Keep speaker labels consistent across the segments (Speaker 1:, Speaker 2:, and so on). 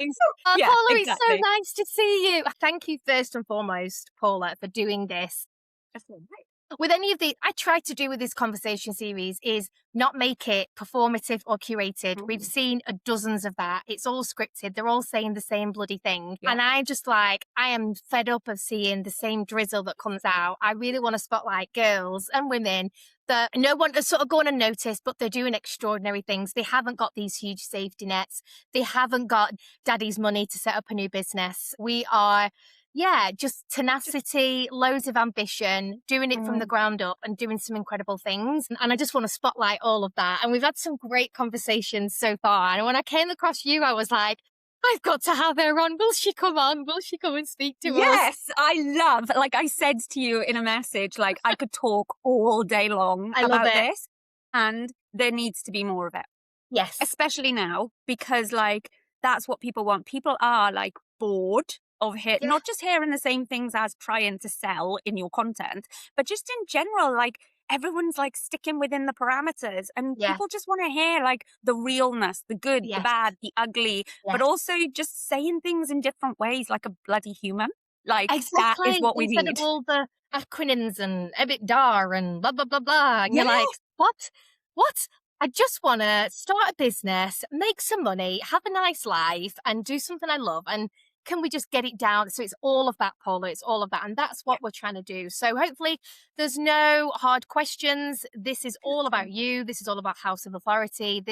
Speaker 1: Oh,
Speaker 2: Yeah,
Speaker 1: Paula, it's so
Speaker 2: exactly.
Speaker 1: nice to see you. Thank you first and foremost, Paula, for doing this. With any of the, I try to do with this conversation series is not make it performative or curated. We've
Speaker 2: Mm.
Speaker 1: seen dozens of that. It's all scripted. They're all saying the same bloody thing.
Speaker 2: Yeah.
Speaker 1: And I just like, I am fed up of seeing the same drizzle that comes out. I really want to spotlight girls and women that no one is sort of going unnoticed, but they're doing extraordinary things. They haven't got these huge safety nets. They haven't got daddy's money to set up a new business. We are, yeah, just tenacity, loads of ambition, doing it from the
Speaker 2: Mm.
Speaker 1: ground up and doing some incredible things. And I just want to spotlight all of that. And we've had some great conversations so far. And when I came across you, I was like, I've got to have her on. Will she come on? Will she come and speak to us?
Speaker 2: Yes, I love, like I said to you in a message, like I could talk all day long
Speaker 1: I love
Speaker 2: about
Speaker 1: it.
Speaker 2: this, and there needs to be more of it,
Speaker 1: Yes.
Speaker 2: especially now, because like that's what people want. People are like bored of
Speaker 1: Yeah.
Speaker 2: not just hearing the same things as trying to sell in your content, but just in general, like everyone's like sticking within the parameters, and
Speaker 1: Yeah.
Speaker 2: people just want to hear like the realness, the good, the
Speaker 1: Yes.
Speaker 2: bad, the ugly, but
Speaker 1: Yes.
Speaker 2: also just saying things in different ways like a bloody human. Like that is
Speaker 1: Exactly.
Speaker 2: what we
Speaker 1: Instead of
Speaker 2: need.
Speaker 1: all the acronyms and EBITDA and blah, blah, blah, blah. And
Speaker 2: Yeah.
Speaker 1: you're like, what? What? I just want to start a business, make some money, have a nice life, and do something I love. And can we just get it down? So it's all of that, Paula. It's all of that. And that's
Speaker 2: Yeah.
Speaker 1: what we're trying to do. So hopefully there's no hard questions. This is all about you. This is all about House of Authority.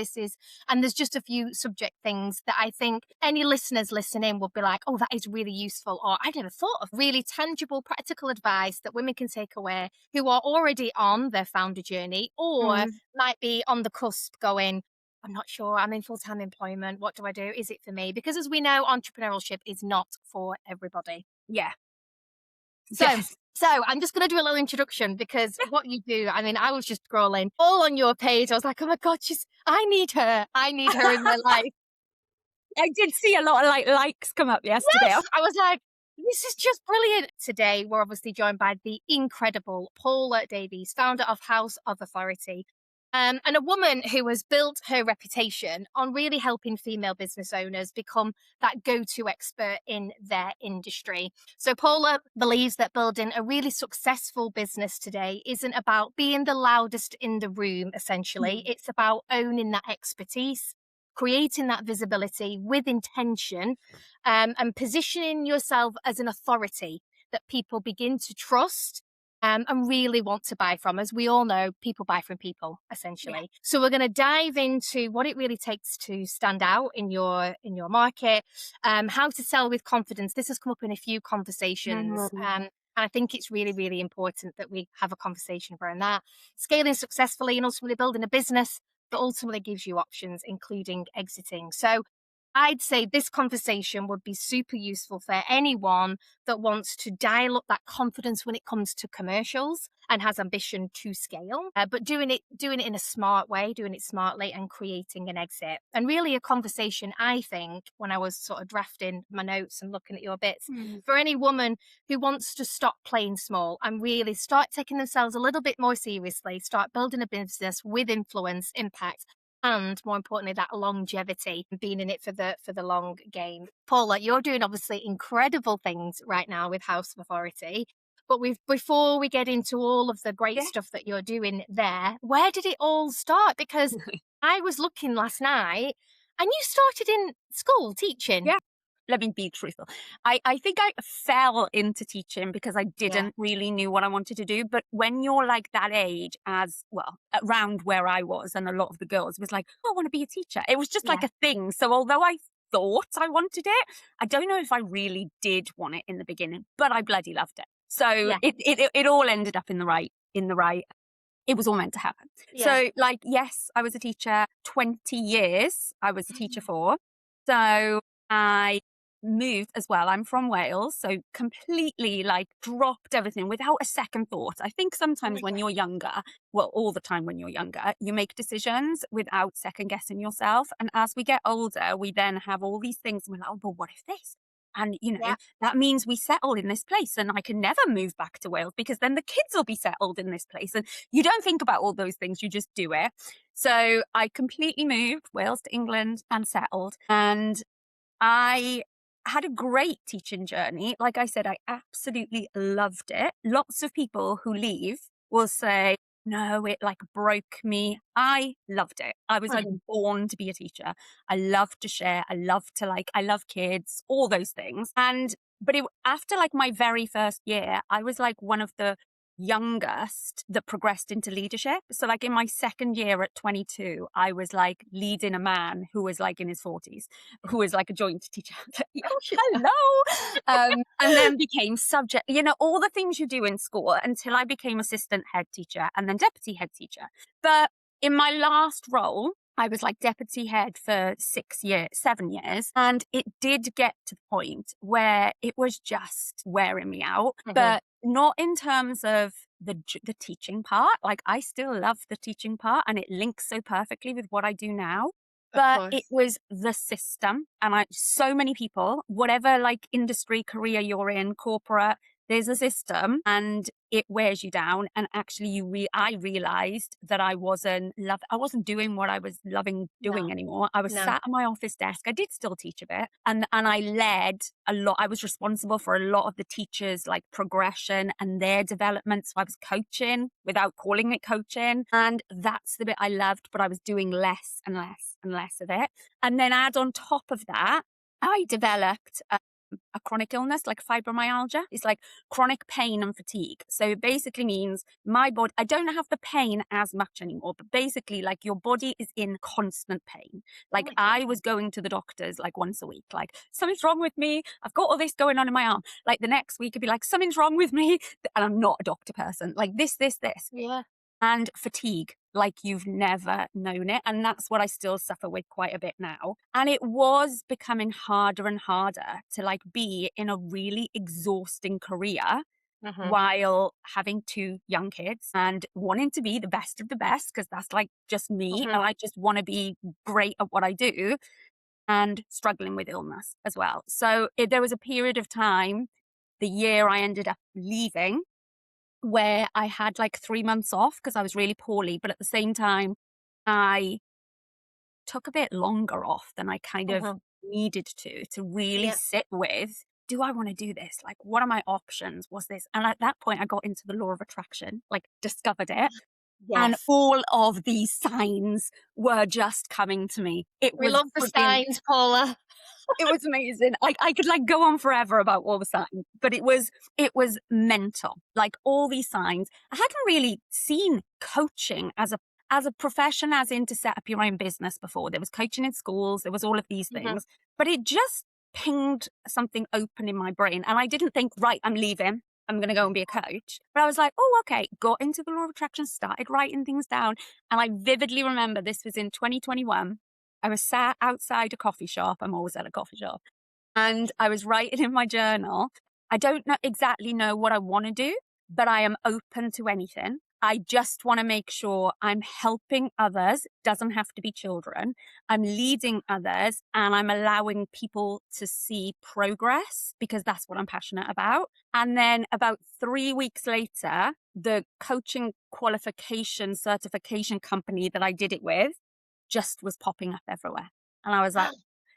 Speaker 1: And there's just a few subject things that I think any listeners listening will be like, oh, that is really useful. Or I never thought of really tangible, practical advice that women can take away who are already on their founder journey or
Speaker 2: Mm,
Speaker 1: might be on the cusp going, I'm not sure. I'm in full time employment. What do I do? Is it for me? Because as we know, entrepreneurship is not for everybody.
Speaker 2: yeah.
Speaker 1: So,
Speaker 2: Yes.
Speaker 1: so I'm just going to do a little introduction because what you do, I mean, I was just scrolling all on your page. I was like, oh my God, I need her. I need her in my life.
Speaker 2: I did see a lot of like likes come up yesterday.
Speaker 1: Yes. I was like, this is just brilliant. Today, we're obviously joined by the incredible Paula Davies, founder of House of Authority, and a woman who has built her reputation on really helping female business owners become that go to expert in their industry. So, Paula believes that building a really successful business today isn't about being the loudest in the room, essentially,
Speaker 2: Mm.
Speaker 1: it's about owning that expertise, creating that visibility with intention, and positioning yourself as an authority that people begin to trust, and really want to buy from. As we all know, people buy from people,
Speaker 2: Yeah.
Speaker 1: essentially. So we're going to dive into what it really takes to stand out in your market, how to sell with confidence. This has come up in a few conversations.
Speaker 2: Mhm.
Speaker 1: And I think it's really, really important that we have a conversation around that. Scaling successfully and ultimately building a business that ultimately gives you options, including exiting. So I'd say this conversation would be super useful for anyone that wants to dial up that confidence when it comes to commercials and has ambition to scale, but doing it in a smart way, doing it smartly and creating an exit. And really a conversation, I think, when I was sort of drafting my notes and looking at your bits,
Speaker 2: Mm.
Speaker 1: for any woman who wants to stop playing small and really start taking themselves a little bit more seriously, start building a business with influence, impact, and more importantly, that longevity, being in it for the long game. Paula, you're doing obviously incredible things right now with House of Authority. But before we get into all of the great
Speaker 2: Yeah.
Speaker 1: stuff that you're doing there, where did it all start? Because I was looking last night and you started in school teaching.
Speaker 2: Yeah. Let me be truthful. I think I fell into teaching because I
Speaker 1: Yeah.
Speaker 2: didn't really knew what I wanted to do. But when you're like that age, as well, around where I was, and a lot of the girls was like, oh, I want to be a teacher. It was just like
Speaker 1: Yeah.
Speaker 2: a thing. So although I thought I wanted it, I don't know if I really did want it in the beginning, but I bloody loved it. So
Speaker 1: Yeah.
Speaker 2: it all ended up in the right. It was all meant to happen.
Speaker 1: Yeah.
Speaker 2: So like, yes, I was a teacher 20 years. I was a teacher for. So I moved as well. I'm from Wales, so completely like dropped everything without a second thought. I think sometimes when you're younger, well, all the time when you're younger, you make decisions without second guessing yourself. And as we get older, we then have all these things and we're like, oh, but what if this? And,
Speaker 1: Yeah.
Speaker 2: that means we settle in this place and I can never move back to Wales because then the kids will be settled in this place. And you don't think about all those things, you just do it. So I completely moved Wales to England and settled. And I had a great teaching journey. Like I said, I absolutely loved it. Lots of people who leave will say, no, it like broke me. I loved it. I was like
Speaker 1: Mhm.
Speaker 2: born to be a teacher. I love to share. I love kids, all those things. But after like my very first year, I was like one of the youngest that progressed into leadership. So like in my second year at 22, I was like leading a man who was like in his 40s, who was like a joint teacher. Oh, hello. And then became subject, all the things you do in school until I became assistant head teacher and then deputy head teacher. But in my last role, I was like deputy head for 7 years. And it did get to the point where it was just wearing me out, but not in terms of the teaching part. Like I still love the teaching part and it links so perfectly with what I do now.
Speaker 1: Of
Speaker 2: But it
Speaker 1: course.
Speaker 2: was the system. And so many people, whatever like industry career you're in, corporate, there's a system and it wears you down. And actually I realized that I wasn't doing what I was loving doing
Speaker 1: No,
Speaker 2: anymore. I was
Speaker 1: no.
Speaker 2: sat at my office desk. I did still teach a bit and I led a lot. I was responsible for a lot of the teachers' like progression and their development. So I was coaching without calling it coaching. And that's the bit I loved, but I was doing less and less and less of it. And then add on top of that, I developed a chronic illness like fibromyalgia. It's like chronic pain and fatigue. So it basically means my body, I don't have the pain as much anymore, but basically like your body is in constant pain. Like
Speaker 1: Oh my
Speaker 2: I
Speaker 1: God.
Speaker 2: was going to the doctors like once a week, like something's wrong with me. I've got all this going on in my arm. Like the next week it'd be like, something's wrong with me. And I'm not a doctor person. Like this.
Speaker 1: Yeah.
Speaker 2: And fatigue like you've never known it. And that's what I still suffer with quite a bit now. And it was becoming harder and harder to like be in a really exhausting career
Speaker 1: Mhm.
Speaker 2: while having 2 young kids and wanting to be the best of the best, because that's like just me.
Speaker 1: Mhm.
Speaker 2: And I just want to be great at what I do and struggling with illness as well. So there was a period of time, the year I ended up leaving, where I had like 3 months off because I was really poorly, but at the same time, I took a bit longer off than I kind of
Speaker 1: Mhm.
Speaker 2: needed to really
Speaker 1: Yeah.
Speaker 2: sit with, do I want to do this? Like, what are my options? What's this? And at that point, I got into the law of attraction, like discovered it. And
Speaker 1: Yes.
Speaker 2: all of these signs were just coming to me. It
Speaker 1: We
Speaker 2: was
Speaker 1: love the
Speaker 2: brilliant.
Speaker 1: signs, Paula.
Speaker 2: It was amazing. I could like go on forever about all the signs, but it was mental. Like all these signs. I hadn't really seen coaching as a profession, as in to set up your own business before. There was coaching in schools, there was all of these
Speaker 1: Mhm.
Speaker 2: things, but it just pinged something open in my brain. And I didn't think, right, I'm leaving. I'm going to go and be a coach. But I was like, oh, okay. Got into the law of attraction, started writing things down. And I vividly remember this was in 2021. I was sat outside a coffee shop. I'm always at a coffee shop. And I was writing in my journal. I don't exactly know what I want to do, but I am open to anything. I just want to make sure I'm helping others. Doesn't have to be children. I'm leading others and I'm allowing people to see progress because that's what I'm passionate about. And then about 3 weeks later, the coaching qualification certification company that I did it with just was popping up everywhere. And I was like,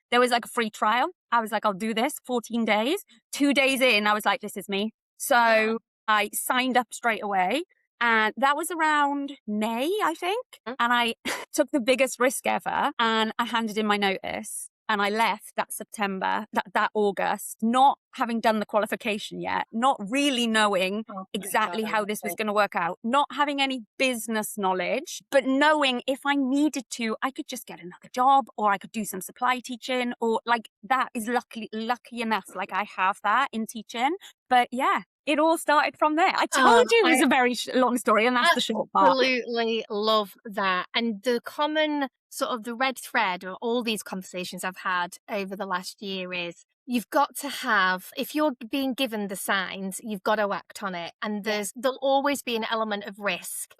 Speaker 2: there was like a free trial. I was like, I'll do this 14 days. 2 days in, I was like, this is me. So I signed up straight away. And that was around May, I think. And I took the biggest risk ever and I handed in my notice. And I left that September, that August, not having done the qualification yet, not really knowing
Speaker 1: Oh my God,
Speaker 2: exactly how this was
Speaker 1: honestly.
Speaker 2: going to work out, not having any business knowledge, but knowing if I needed to, I could just get another job or I could do some supply teaching or like that is lucky enough. Like I have that in teaching. But yeah, it all started from there. I told you it was
Speaker 1: I
Speaker 2: a very long story and that's the short part.
Speaker 1: absolutely love that. And the common sort of the red thread of all these conversations I've had over the last year is you've got to have, if you're being given the signs, you've got to act on it. And
Speaker 2: Yeah.
Speaker 1: there'll always be an element of risk.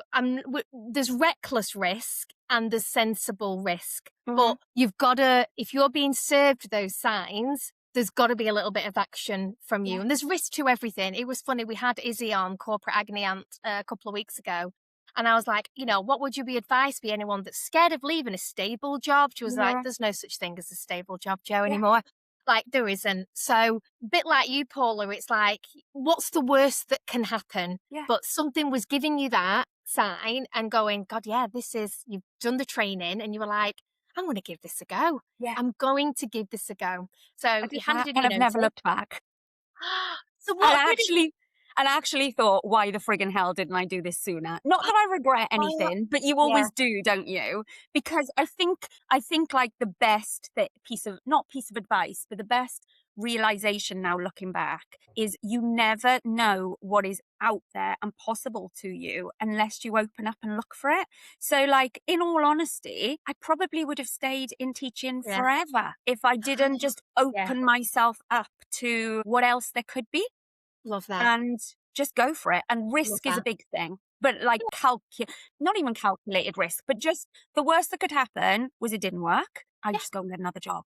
Speaker 1: There's reckless risk and there's sensible risk. But you've got to, if you're being served those signs, there's got to be a little bit of action from you.
Speaker 2: Yeah.
Speaker 1: And there's risk to everything. It was funny. We had Izzy on, Corporate Agony Aunt, a couple of weeks ago. And I was like, what would you be advised be anyone that's scared of leaving a stable job? She was like,
Speaker 2: Yeah.
Speaker 1: there's no such thing as a stable job, Joe,
Speaker 2: Yeah.
Speaker 1: anymore. Like, there isn't. So, a bit like you, Paula, it's like, what's the worst that can happen?
Speaker 2: Yeah.
Speaker 1: But something was giving you that sign and going, God, yeah, you've done the training, and you were like, I'm going to give this a go.
Speaker 2: Yeah.
Speaker 1: I'm going to give this a go.
Speaker 2: I
Speaker 1: So you
Speaker 2: did
Speaker 1: handed
Speaker 2: that
Speaker 1: in
Speaker 2: and
Speaker 1: your
Speaker 2: I've never
Speaker 1: notice.
Speaker 2: looked back.
Speaker 1: So
Speaker 2: And
Speaker 1: what did it?
Speaker 2: actually thought, why the friggin' hell didn't I do this sooner? Not that I regret
Speaker 1: Oh,
Speaker 2: anything, but you
Speaker 1: yeah,
Speaker 2: always do, don't you? Because I think like the best not piece of advice, but the best realization now looking back is you never know what is out there and possible to you unless you open up and look for it. So like, in all honesty, I probably would have stayed in teaching
Speaker 1: yeah,
Speaker 2: forever if I didn't just
Speaker 1: yeah.
Speaker 2: open myself up to what else there could be
Speaker 1: Love that.
Speaker 2: and just go for it. And
Speaker 1: Love
Speaker 2: risk is a
Speaker 1: that.
Speaker 2: big thing, but like not even calculated risk, but just the worst that could happen was it didn't work. I
Speaker 1: Yeah,
Speaker 2: just go and get another job.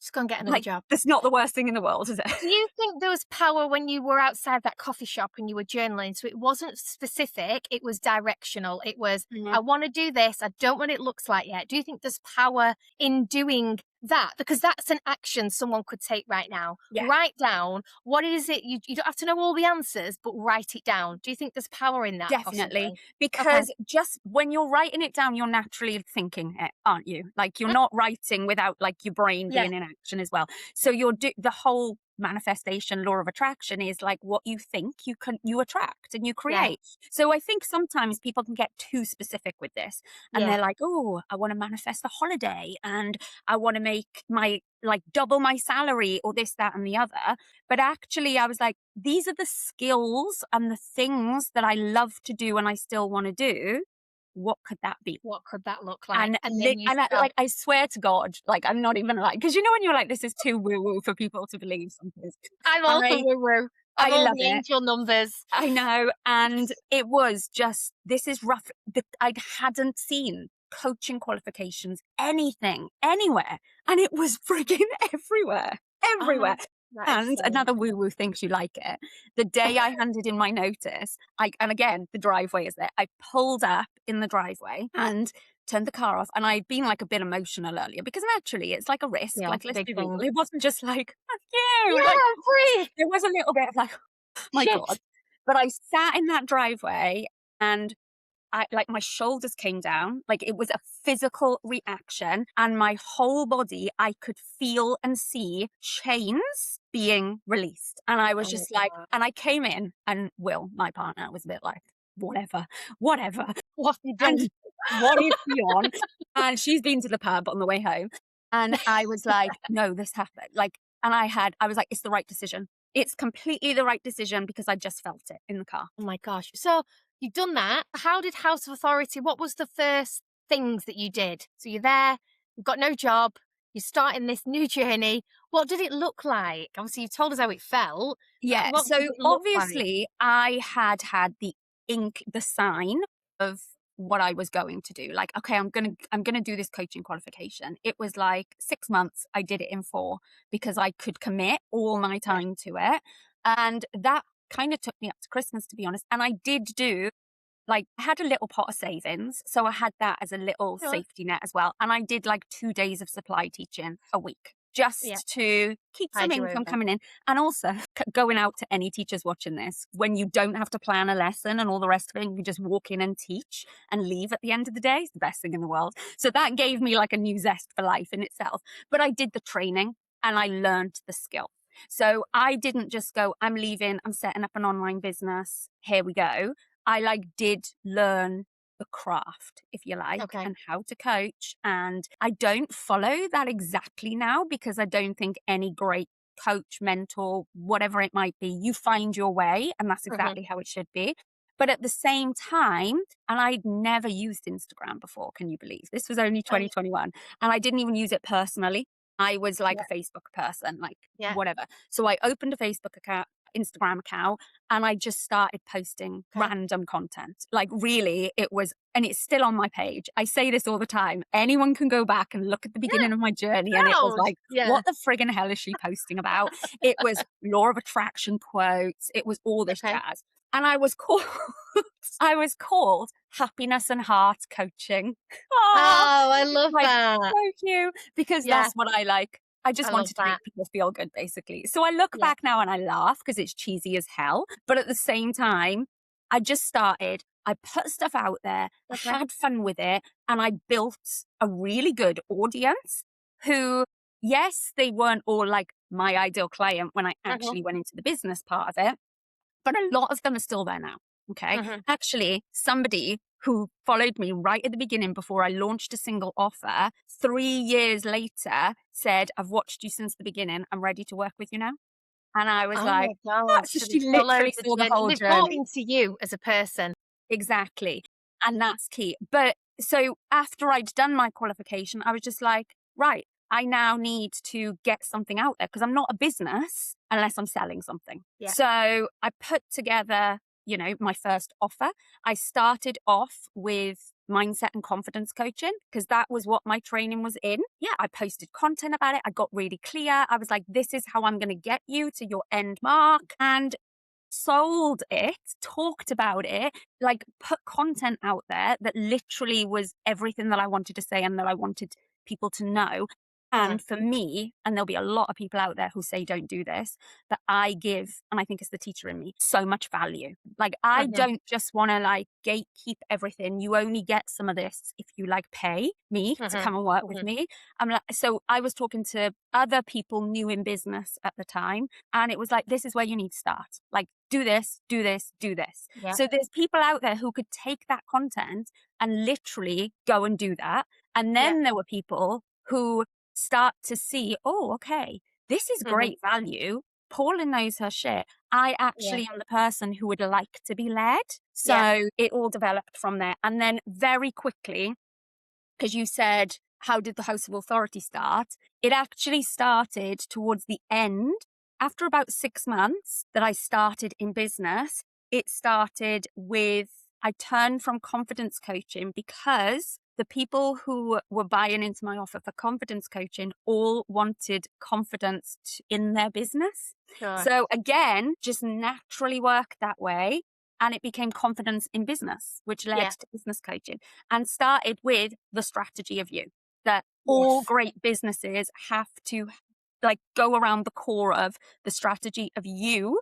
Speaker 1: just go and get another
Speaker 2: Like,
Speaker 1: job.
Speaker 2: that's not the worst thing in the world, is it?
Speaker 1: Do you think there was power when you were outside that coffee shop and you were journaling? So it wasn't specific, it was directional. It was,
Speaker 2: Mhm.
Speaker 1: I want to do this. I don't know what it looks like yet. Do you think there's power in doing that? Because that's an action someone could take right now.
Speaker 2: Yeah.
Speaker 1: Write down what is it. You don't have to know all the answers, but write it down. Do you think there's power in that
Speaker 2: Definitely,
Speaker 1: possibly? Okay.
Speaker 2: because just when you're writing it down, you're naturally thinking it, aren't you? Like, you're
Speaker 1: Mm,
Speaker 2: not writing without like your brain
Speaker 1: yeah.
Speaker 2: being in action as well. So the whole manifestation law of attraction is like, what you think you attract and you
Speaker 1: Yeah.
Speaker 2: create. So I think sometimes people can get too specific with this, and
Speaker 1: Yeah.
Speaker 2: they're like, oh, I want to manifest a holiday, and I want to make my like double my salary, or this, that, and the other. But actually, I was like, these are the skills and the things that I love to do and I still want to do. What could that be?
Speaker 1: What could that look like? And then you
Speaker 2: And
Speaker 1: felt,
Speaker 2: like, I swear to God, like, I'm not even like, because when you're like, this is too woo woo for people to believe something.
Speaker 1: I'm all the
Speaker 2: I
Speaker 1: woo woo. I'm
Speaker 2: I
Speaker 1: all
Speaker 2: love
Speaker 1: the
Speaker 2: it.
Speaker 1: angel numbers.
Speaker 2: I know. And it was just, this is rough. I hadn't seen coaching qualifications, anything, anywhere. And it was frigging everywhere,
Speaker 1: Oh,
Speaker 2: everywhere.
Speaker 1: that is
Speaker 2: And
Speaker 1: so
Speaker 2: another woo woo thinks you like it. The day I handed in my notice, and again, the driveway is there. I pulled up in the driveway and turned the car off. And I'd been like a bit emotional earlier because naturally it's like a risk.
Speaker 1: yeah,
Speaker 2: Like, let's
Speaker 1: big
Speaker 2: be real.
Speaker 1: thing.
Speaker 2: It wasn't just like, fuck you. Like,
Speaker 1: Yeah, free.
Speaker 2: there was a little bit of like, my God.
Speaker 1: Shit.
Speaker 2: But I sat in that driveway and my shoulders came down, like it was a physical reaction, and my whole body, I could feel and see chains being released. And I was
Speaker 1: Oh my
Speaker 2: just like,
Speaker 1: God.
Speaker 2: and I came in, and Will, my partner, was a bit like, whatever.
Speaker 1: What have you
Speaker 2: And
Speaker 1: done?
Speaker 2: what is he on? And she's been to the pub on the way home. And I was like, no, this happened. Like, and I was like, it's the right decision. It's completely the right decision because I just felt it in the car.
Speaker 1: Oh my gosh. So you've done that. How did House of Authority, what was the first things that you did? So you're there, you've got no job, you're starting this new journey. What did it look like? Obviously, you've told us how it felt.
Speaker 2: Yeah.
Speaker 1: What did
Speaker 2: So
Speaker 1: it look like?
Speaker 2: obviously I had the sign of what I was going to do. Like, okay, I'm gonna do this coaching qualification. It was like 6 months. I did it in 4 because I could commit all my
Speaker 1: Yeah.
Speaker 2: time to it. And that kind of took me up to Christmas, to be honest. And I did do, like, I had a little pot of savings. So I had that as a little
Speaker 1: Sure.
Speaker 2: safety net as well. And I did like 2 days of supply teaching a week
Speaker 1: Yeah.
Speaker 2: just to keep some
Speaker 1: Tide you
Speaker 2: income
Speaker 1: over.
Speaker 2: coming in. And also going out to any teachers watching this, when you don't have to plan a lesson and all the rest of it, you can just walk in and teach and leave at the end of the day. It's the best thing in the world. So that gave me like a new zest for life in itself. But I did the training and I learned the skill. So I didn't just go, I'm leaving, I'm setting up an online business, here we go. I like did learn the craft, if you like,
Speaker 1: Okay.
Speaker 2: and how to coach. And I don't follow that exactly now because I don't think any great coach, mentor, whatever it might be, you find your way, and that's
Speaker 1: Mhm.
Speaker 2: exactly how it should be. But at the same time, and I'd never used Instagram before, can you believe? This was only
Speaker 1: Oh,
Speaker 2: 2021, and I didn't even use it personally. I was like
Speaker 1: yeah.
Speaker 2: a Facebook person, like
Speaker 1: Yeah.
Speaker 2: whatever. So I opened a Facebook account, Instagram account, and I just started posting
Speaker 1: Okay.
Speaker 2: random content. Like, really, it was, and it's still on my page. I say this all the time. Anyone can go back and look at the
Speaker 1: Yeah.
Speaker 2: beginning of my journey, and it was
Speaker 1: Proud.
Speaker 2: like,
Speaker 1: Yeah.
Speaker 2: what the friggin' hell is she posting about? It was law of attraction quotes. It was all this
Speaker 1: Okay.
Speaker 2: jazz. And I was called, I was called Happiness and Heart Coaching. Oh,
Speaker 1: Oh, I love
Speaker 2: like,
Speaker 1: that.
Speaker 2: so cute, because
Speaker 1: Yeah.
Speaker 2: that's what I like. I just
Speaker 1: I love
Speaker 2: wanted to
Speaker 1: that.
Speaker 2: make people feel good, basically. So I look
Speaker 1: Yeah.
Speaker 2: back now and I laugh because it's cheesy as hell. But at the same time, I just started, I put stuff out there, I
Speaker 1: Okay.
Speaker 2: had fun with it, and I built a really good audience who, yes, they weren't all like my ideal client when I
Speaker 1: Mhm.
Speaker 2: actually went into the business part of it, but a lot of them are still there now. Okay.
Speaker 1: Mhm.
Speaker 2: Actually, somebody who followed me right at the beginning before I launched a single offer, 3 years later said, I've watched you since the beginning. I'm ready to work with you now. And I was
Speaker 1: Oh
Speaker 2: like,
Speaker 1: my
Speaker 2: what?
Speaker 1: God.
Speaker 2: So
Speaker 1: So
Speaker 2: she
Speaker 1: they've
Speaker 2: literally
Speaker 1: followed the
Speaker 2: saw the
Speaker 1: journey.
Speaker 2: whole
Speaker 1: They've bought
Speaker 2: journey.
Speaker 1: into you as a person.
Speaker 2: Exactly. And that's key. But so after I'd done my qualification, I was just like, right, I now need to get something out there because I'm not a business unless I'm selling something.
Speaker 1: Yeah.
Speaker 2: So I put together, my first offer. I started off with mindset and confidence coaching because that was what my training was in. Yeah, I posted content about it. I got really clear. I was like, this is how I'm going to get you to your end mark. And sold it, talked about it, like put content out there that literally was everything that I wanted to say and that I wanted people to know.
Speaker 1: Mm.
Speaker 2: And for me, and there'll be a lot of people out there who say don't do this, that I give, and I think it's the teacher in me, so much value. Like I
Speaker 1: Mhm.
Speaker 2: don't just want to like gatekeep everything. You only get some of this if you like pay me to
Speaker 1: Mhm.
Speaker 2: come and work with
Speaker 1: Mhm.
Speaker 2: me. I'm like, so I was talking to other people new in business at the time, and it was like, this is where you need to start. Like, do this, do this, do this.
Speaker 1: Yeah.
Speaker 2: So there's people out there who could take that content and literally go and do that. And
Speaker 1: Yeah.
Speaker 2: then there were people who start to see, oh, okay, this is
Speaker 1: Mhm.
Speaker 2: great value. Paula knows her shit. I
Speaker 1: Yeah.
Speaker 2: actually am the person who would like to be led.
Speaker 1: Yeah.
Speaker 2: So it all developed from there. And then very quickly, because you said, how did the House of Authority start? It actually started towards the end. After about 6 months that I started in business, it started with, I turned from confidence coaching because the people who were buying into my offer for confidence coaching all wanted confidence in their business.
Speaker 1: Sure.
Speaker 2: So again, just naturally worked that way. And it became confidence in business, which led
Speaker 1: Yeah.
Speaker 2: to business coaching and started with the strategy of you, that all
Speaker 1: Yes.
Speaker 2: great businesses have to like go around the core of the strategy of you.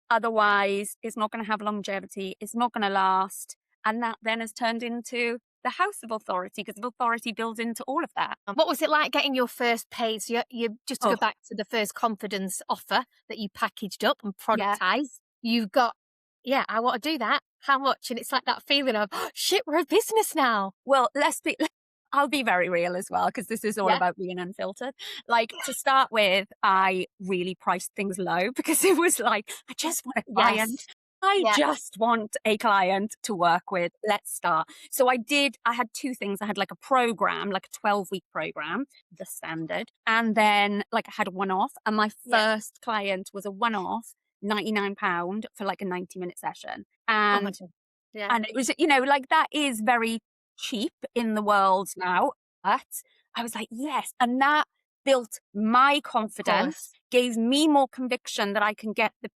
Speaker 2: Otherwise, it's not going to have longevity. It's not going to last. And that then has turned into the House of Authority because authority builds into all of that.
Speaker 1: What was it like getting your first paid? So you just to go
Speaker 2: Oh,
Speaker 1: back to the first confidence offer that you packaged up and
Speaker 2: yeah.
Speaker 1: productized. You've got, yeah, I want to do that. How much? And it's like that feeling of, oh, shit, we're a business now.
Speaker 2: Well, I'll be very real as well, because this is all
Speaker 1: Yeah.
Speaker 2: about being unfiltered. Like to start with, I really priced things low because it was like, I just want a client.
Speaker 1: Yes.
Speaker 2: I
Speaker 1: Yeah.
Speaker 2: just want a client to work with. Let's start. So I had two things. I had like a program, like a 12-week program, the standard. And then like I had a one-off. And my
Speaker 1: Yeah.
Speaker 2: first client was a one-off, £99 for like a 90-minute session.
Speaker 1: Oh my
Speaker 2: And
Speaker 1: God. Yeah.
Speaker 2: and it was, like that is very cheap in the world now. But I was like, yes. And that built my
Speaker 1: Of
Speaker 2: confidence,
Speaker 1: course.
Speaker 2: gave me more conviction that I can get the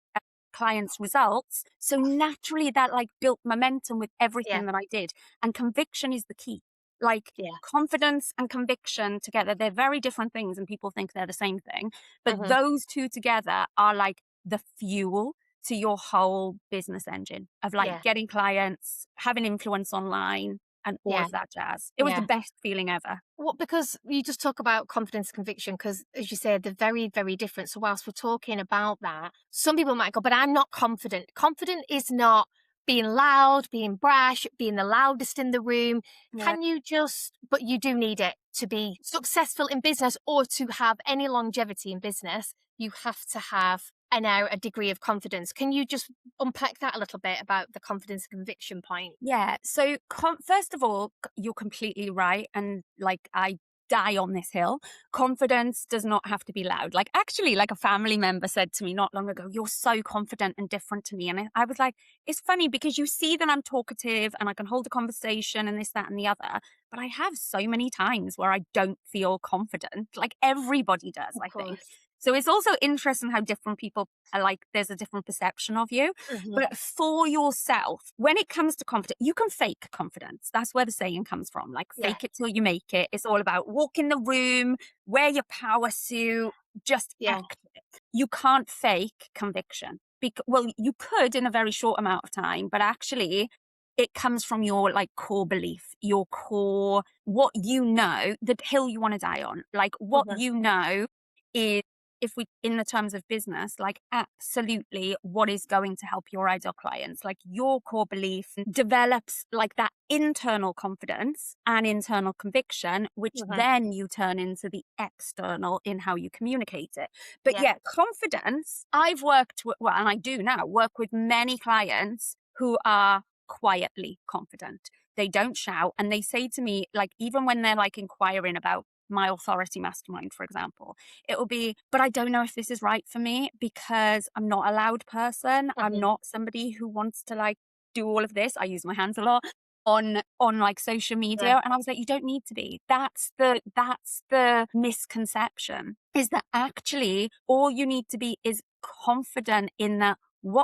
Speaker 2: client's results. So naturally that like built momentum with
Speaker 1: Yeah.
Speaker 2: everything that I did. And conviction is the key. Like
Speaker 1: Yeah.
Speaker 2: confidence and conviction together, they're very different things and people think they're the same thing. But
Speaker 1: Hmm.
Speaker 2: those two together are like the fuel to your whole business engine of like
Speaker 1: Yeah.
Speaker 2: getting clients, having influence online, and all
Speaker 1: Yeah.
Speaker 2: of that jazz. It was the
Speaker 1: Yeah.
Speaker 2: best feeling ever.
Speaker 1: Well, because you just talk about confidence and conviction, because as you said, they're very, very different. So whilst we're talking about that, some people might go, but I'm not confident. Confident is not being loud, being brash, being the loudest in the room.
Speaker 2: Yeah.
Speaker 1: Can you just, but you do need it to be successful in business or to have any longevity in business. You have to have a degree of confidence. Can you just unpack that a little bit about the confidence and conviction point?
Speaker 2: Yeah. So, first of all, you're completely right. And like, I die on this hill. Confidence does not have to be loud. Like, actually, like a family member said to me not long ago, you're so confident and different to me. And I was like, it's funny because you see that I'm talkative and I can hold a conversation and this, that, and the other. But I have so many times where I don't feel confident. Like, everybody does,
Speaker 1: Of
Speaker 2: I think.
Speaker 1: course.
Speaker 2: So it's also interesting how different people are like, there's a different perception of you.
Speaker 1: Mhm.
Speaker 2: But for yourself, when it comes to confidence, you can fake confidence. That's where the saying comes from. Like,
Speaker 1: Yeah.
Speaker 2: fake it till you make it. It's all about walk in the room, wear your power suit, just
Speaker 1: Yeah.
Speaker 2: act it. You can't fake conviction. Well, you could in a very short amount of time, but actually it comes from your like core belief, your core, what you know, the hill you want to die on. Like what
Speaker 1: Mhm.
Speaker 2: you know is, if we, in the terms of business, like absolutely what is going to help your ideal clients, like your core belief develops like that internal confidence and internal conviction, which
Speaker 1: Mhm.
Speaker 2: then you turn into the external in how you communicate it. But
Speaker 1: Yeah.
Speaker 2: yeah, confidence, I've worked with, well, and I do now work with many clients who are quietly confident. They don't shout. And they say to me, like, even when they're like inquiring about my authority mastermind, for example, it will be, but I don't know if this is right for me because I'm not a loud person. I'm
Speaker 1: Mhm.
Speaker 2: not somebody who wants to like do all of this. I use my hands a lot on like social
Speaker 1: Yeah.
Speaker 2: media. And I was like, you don't need to be. That's the misconception, is that actually all you need to be is confident in that who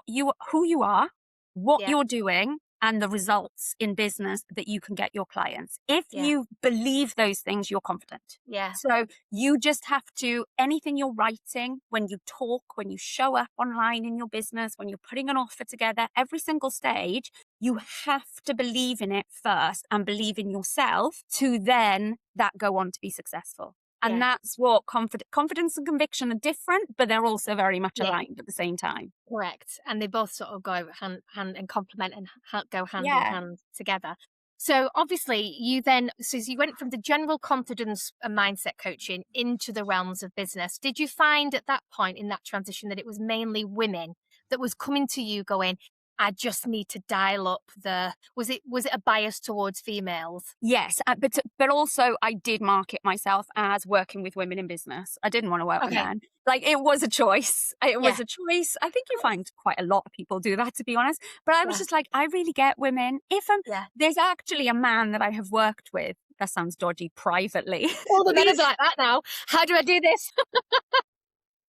Speaker 2: you are, what
Speaker 1: Yeah.
Speaker 2: you're doing, and the results in business that you can get your clients. If
Speaker 1: Yeah.
Speaker 2: you believe those things, you're confident.
Speaker 1: Yeah.
Speaker 2: So you just have to, anything you're writing, when you talk, when you show up online in your business, when you're putting an offer together, every single stage, you have to believe in it first and believe in yourself to then that go on to be successful. And
Speaker 1: Yeah.
Speaker 2: that's what confidence and conviction are different, but they're also very much
Speaker 1: Yeah.
Speaker 2: aligned at the same time.
Speaker 1: Correct. And they both sort of go hand and complement and go hand in
Speaker 2: Yeah.
Speaker 1: hand together. So obviously so you went from the general confidence and mindset coaching into the realms of business. Did you find at that point in that transition that it was mainly women that was coming to you going, I just need to dial up was it a bias towards females?
Speaker 2: Yes, but also I did market myself as working with women in business. I didn't want to work with
Speaker 1: Okay.
Speaker 2: men. Like it was a choice. It
Speaker 1: Yeah.
Speaker 2: was a choice. I think you find quite a lot of people do that, to be honest. But I was
Speaker 1: Yeah.
Speaker 2: just like, I really get women. If
Speaker 1: Yeah.
Speaker 2: there's actually a man that I have worked with, that sounds dodgy, privately.
Speaker 1: All the men are
Speaker 2: He's
Speaker 1: like that now. How do I do this?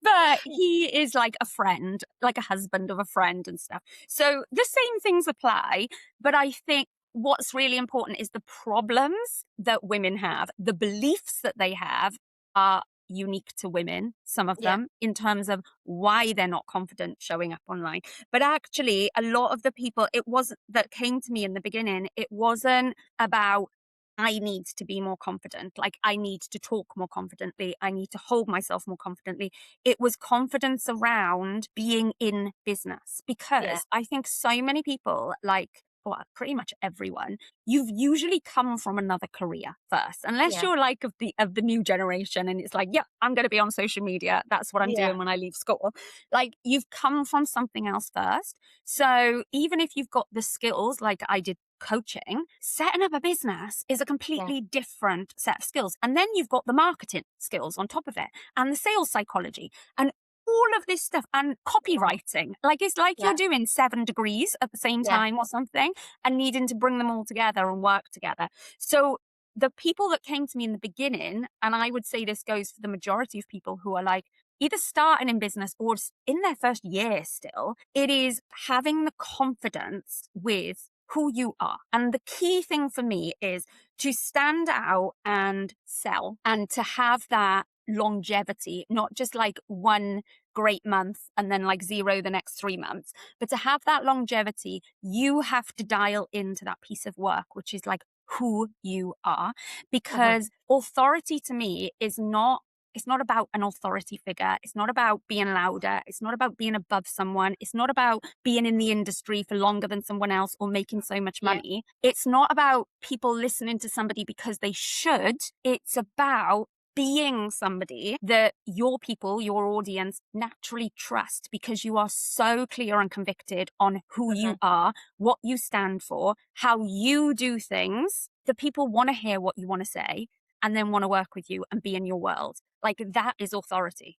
Speaker 2: But he is like a friend, like a husband of a friend and stuff. So the same things apply. But I think what's really important is the problems that women have, the beliefs that they have are unique to women, some of
Speaker 1: Yeah.
Speaker 2: them, in terms of why they're not confident showing up online. But actually, a lot of the people, it wasn't that came to me in the beginning, it wasn't about, I need to be more confident. Like, I need to talk more confidently. I need to hold myself more confidently. It was confidence around being in business,
Speaker 1: Yeah.
Speaker 2: because I think so many people, like, well, pretty much everyone, you've usually come from another career first, unless
Speaker 1: Yeah.
Speaker 2: you're like of the new generation and it's like, yeah, I'm going to be on social media. That's what I'm
Speaker 1: Yeah.
Speaker 2: doing when I leave school. Like, you've come from something else first. So even if you've got the skills, like I did coaching, setting up a business is a
Speaker 1: Yeah.
Speaker 2: completely different set of skills. And then you've got the marketing skills on top of it, and the sales psychology, and all of this stuff, and copywriting. Like, it's like
Speaker 1: Yeah.
Speaker 2: you're doing 7 degrees at the same
Speaker 1: Yeah.
Speaker 2: time or something, and needing to bring them all together and work together. So the people that came to me in the beginning, and I would say this goes for the majority of people who are like either starting in business or in their first year still, it is having the confidence with who you are. And the key thing for me is to stand out and sell, and to have that longevity, not just like one great month and then like zero the next 3 months, but to have that longevity, you have to dial into that piece of work, which is like who you are.
Speaker 1: Mhm.
Speaker 2: Because authority to me is not, it's not about an authority figure. It's not about being louder. It's not about being above someone. It's not about being in the industry for longer than someone else or making so much
Speaker 1: Yeah.
Speaker 2: money. It's not about people listening to somebody because they should. It's about being somebody that your people, your audience naturally trust, because you are so clear and convicted on who you
Speaker 1: Mhm.
Speaker 2: are, what you stand for, how you do things, that people want to hear what you want to say and then want to work with you and be in your world. Like, that is authority.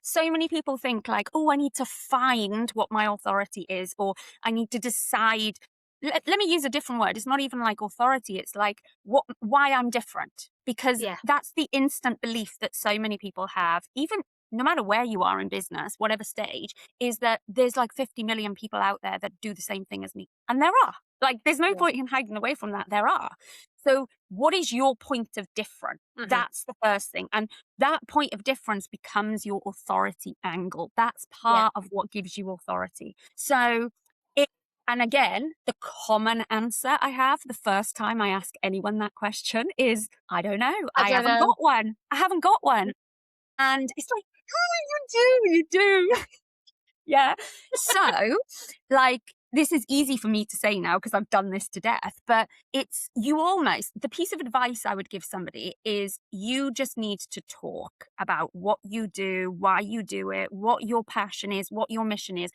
Speaker 2: So many people think like, oh, I need to find what my authority is, or I need to decide. Let me use a different word. It's not even like authority. It's like why I'm different, because
Speaker 1: Yeah.
Speaker 2: that's the instant belief that so many people have. Even no matter where you are in business, whatever stage, is that there's like 50 million people out there that do the same thing as me. And there are. Like, there's no
Speaker 1: Yeah.
Speaker 2: point in hiding away from that. There are. So what is your point of difference? That's the first thing. And that point of difference becomes your authority angle. That's part of what gives you authority. So and again, the common answer I have the first time I ask anyone that question is, I don't know.
Speaker 1: I
Speaker 2: I
Speaker 1: don't
Speaker 2: haven't
Speaker 1: know.
Speaker 2: got one. I haven't got one. And it's like, oh, you do. Yeah. So, like, this is easy for me to say now because I've done this to death, but it's the piece of advice I would give somebody is you just need to talk about what you do, why you do it, what your passion is, what your mission is,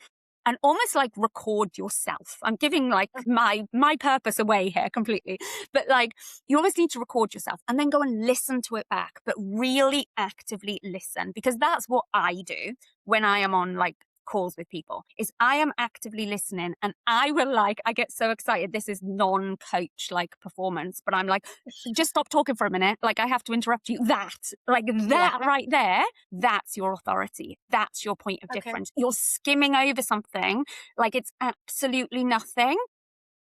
Speaker 2: and almost like record yourself. I'm giving like my purpose away here completely, but like you almost need to record yourself and then go and listen to it back, but really actively listen, because that's what I do when I am on like calls with people, is I am actively listening, and I get so excited. This is non-coach like performance, but I'm like, just stop talking for a minute. Like, I have to interrupt you. That right there, that's your authority. That's your point of difference. You're skimming over something like it's absolutely nothing.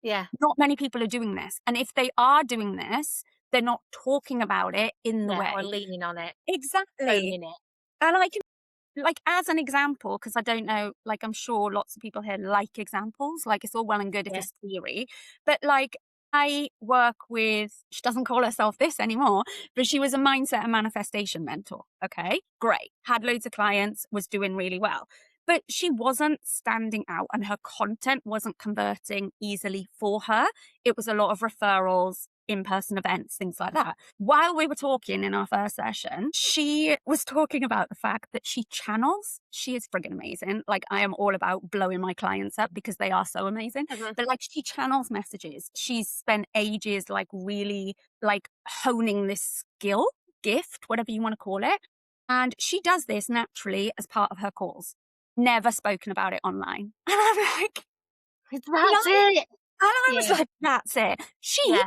Speaker 1: Yeah.
Speaker 2: Not many people are doing this. And if they are doing this, they're not talking about it in the way.
Speaker 1: Or leaning on it.
Speaker 2: Exactly.
Speaker 1: Owning it.
Speaker 2: And I can, like, as an example, because I don't know, like, I'm sure lots of people here like examples. Like, it's all well and good if it's theory, but like, I work with, she doesn't call herself this anymore, but she was a mindset and manifestation mentor. Okay, great. Had loads of clients, was doing really well, but she wasn't standing out and her content wasn't converting easily for her. It was a lot of referrals, in-person events, things like that. While we were talking in our first session, she was talking about the fact that she channels. She is friggin' amazing. Like, I am all about blowing my clients up because they are so amazing. But like, she channels messages. She's spent ages like really like honing this skill, gift, whatever you want to call it. And she does this naturally as part of her calls. Never spoken about it online. And I'm like,
Speaker 1: that's it.
Speaker 2: And I was like, that's it. She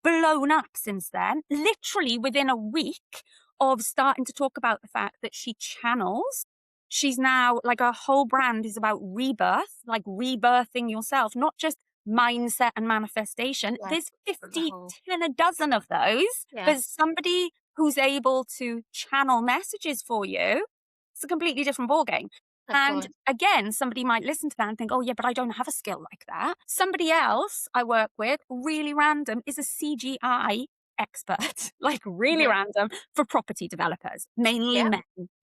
Speaker 2: blown up since then, literally within a week of starting to talk about the fact that she channels. She's now like, her whole brand is about rebirth, like rebirthing yourself, not just mindset and manifestation. There's 10 a dozen of those. There's somebody who's able to channel messages for you. It's a completely different ballgame. And again, somebody might listen to that and think, oh yeah, but I don't have a skill like that. Somebody else I work with, really random, is a CGI expert, like really random, for property developers, mainly men.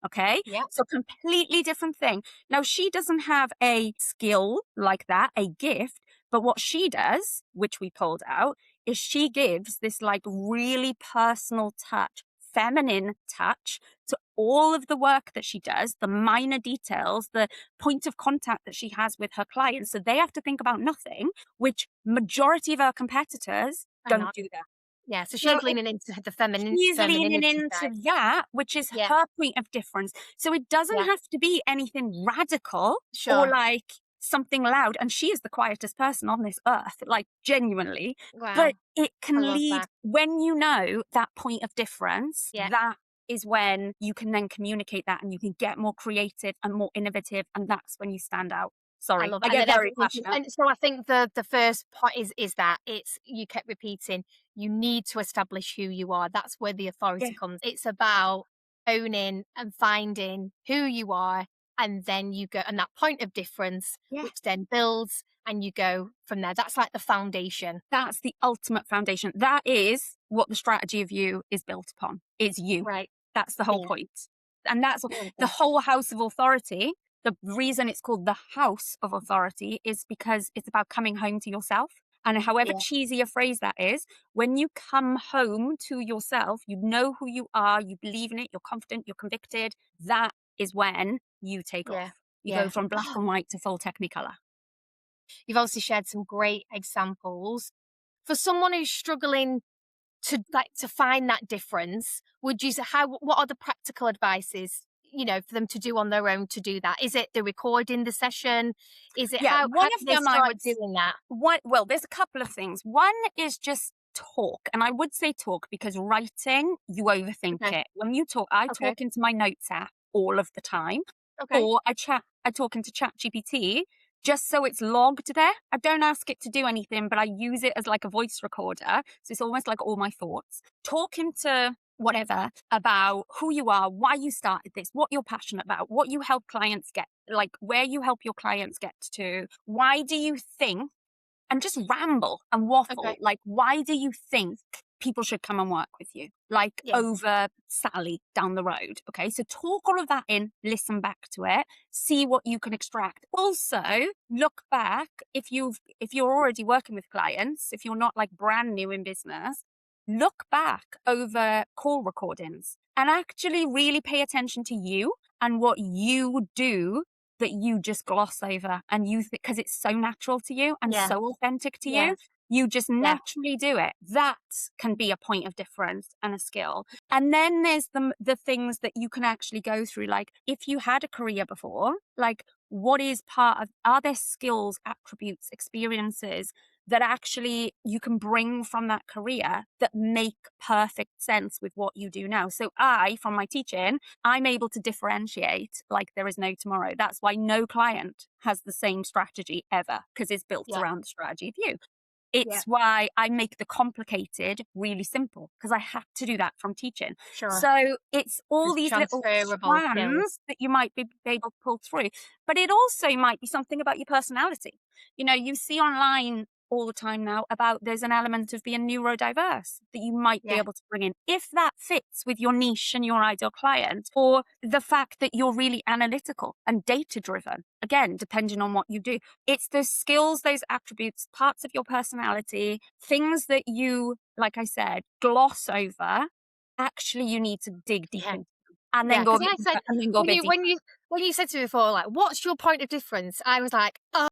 Speaker 2: Okay. So completely different thing. Now, she doesn't have a skill like that, a gift, but what she does, which we pulled out, is she gives this like really personal touch, feminine touch to all of the work that she does, the minor details, the point of contact that she has with her clients. So they have to think about nothing, which majority of her competitors don't do that.
Speaker 1: Yeah, so she's leaning into the feminine.
Speaker 2: She's leaning into that, which is her point of difference. So it doesn't have to be anything radical or like something loud. And she is the quietest person on this earth, like genuinely.
Speaker 1: Wow.
Speaker 2: But it can lead, when you know that point of difference, that is when you can then communicate that and you can get more creative and more innovative. And that's when you stand out. Sorry, I get very passionate.
Speaker 1: And so I think the first point is that you kept repeating, you need to establish who you are. That's where the authority comes. It's about owning and finding who you are. And then you go, and that point of difference, which then builds, and you go from there. That's like the foundation.
Speaker 2: That's the ultimate foundation. That is what the strategy of you is built upon. It's you.
Speaker 1: Right.
Speaker 2: That's the whole point. And that's the whole house of authority. The reason it's called the house of authority is because it's about coming home to yourself. And however cheesy a phrase that is, when you come home to yourself, you know who you are, you believe in it, you're confident, you're convicted. That is when you take off. You go from black and white to full Technicolor.
Speaker 1: You've obviously shared some great examples. For someone who's struggling to find that difference, would you say, what are the practical advices, for them to do on their own to do that? Is it the recording the session? Is it how
Speaker 2: one of them I would
Speaker 1: doing that?
Speaker 2: Well, there's a couple of things. One is just talk. And I would say talk because writing, you overthink it. When you talk, I talk into my notes app. all of the time.
Speaker 1: Okay.
Speaker 2: Or I talk into ChatGPT just so it's logged there. I don't ask it to do anything, but I use it as like a voice recorder. So it's almost like all my thoughts. Talking to whatever about who you are, why you started this, what you're passionate about, what you help clients get, like where you help your clients get to. Why do you think, and just ramble and waffle.
Speaker 1: Okay.
Speaker 2: Like, why do you think people should come and work with you? Like
Speaker 1: Yeah.
Speaker 2: over Sally down the road. Okay. So talk all of that in, listen back to it, see what you can extract. Also, look back if you're already working with clients, if you're not like brand new in business, look back over call recordings and actually really pay attention to you and what you do that you just gloss over and you think because it's so natural to you and
Speaker 1: Yeah.
Speaker 2: so authentic to
Speaker 1: Yeah.
Speaker 2: you, you just
Speaker 1: Yeah.
Speaker 2: naturally do it. That can be a point of difference and a skill. And then there's the things that you can actually go through. Like if you had a career before, like what is part of, are there skills, attributes, experiences that actually you can bring from that career that make perfect sense with what you do now? So from my teaching, I'm able to differentiate like there is no tomorrow. That's why no client has the same strategy ever, because it's built
Speaker 1: Yeah.
Speaker 2: around the strategy of you.
Speaker 1: Yeah.
Speaker 2: It's why I make the complicated really simple, because I had to do that from teaching.
Speaker 1: Sure.
Speaker 2: So it's all
Speaker 1: There's
Speaker 2: these little
Speaker 1: transferable skills.
Speaker 2: strands that you might be able to pull through, but it also might be something about your personality. You know, you see online all the time now about there's an element of being neurodiverse that you might be
Speaker 1: Yeah.
Speaker 2: able to bring in if that fits with your niche and your ideal client, or the fact that you're really analytical and data driven, again, depending on what you do. It's those skills, those attributes, parts of your personality, things that you, like I said, gloss over. Actually, you need to dig deep
Speaker 1: Yeah.
Speaker 2: into and then
Speaker 1: Yeah.
Speaker 2: go a
Speaker 1: Because
Speaker 2: bit
Speaker 1: I said
Speaker 2: deeper and then go a
Speaker 1: when
Speaker 2: bit
Speaker 1: you
Speaker 2: deeper.
Speaker 1: when you when you said to me before, like, what's your point of difference? I was like, oh,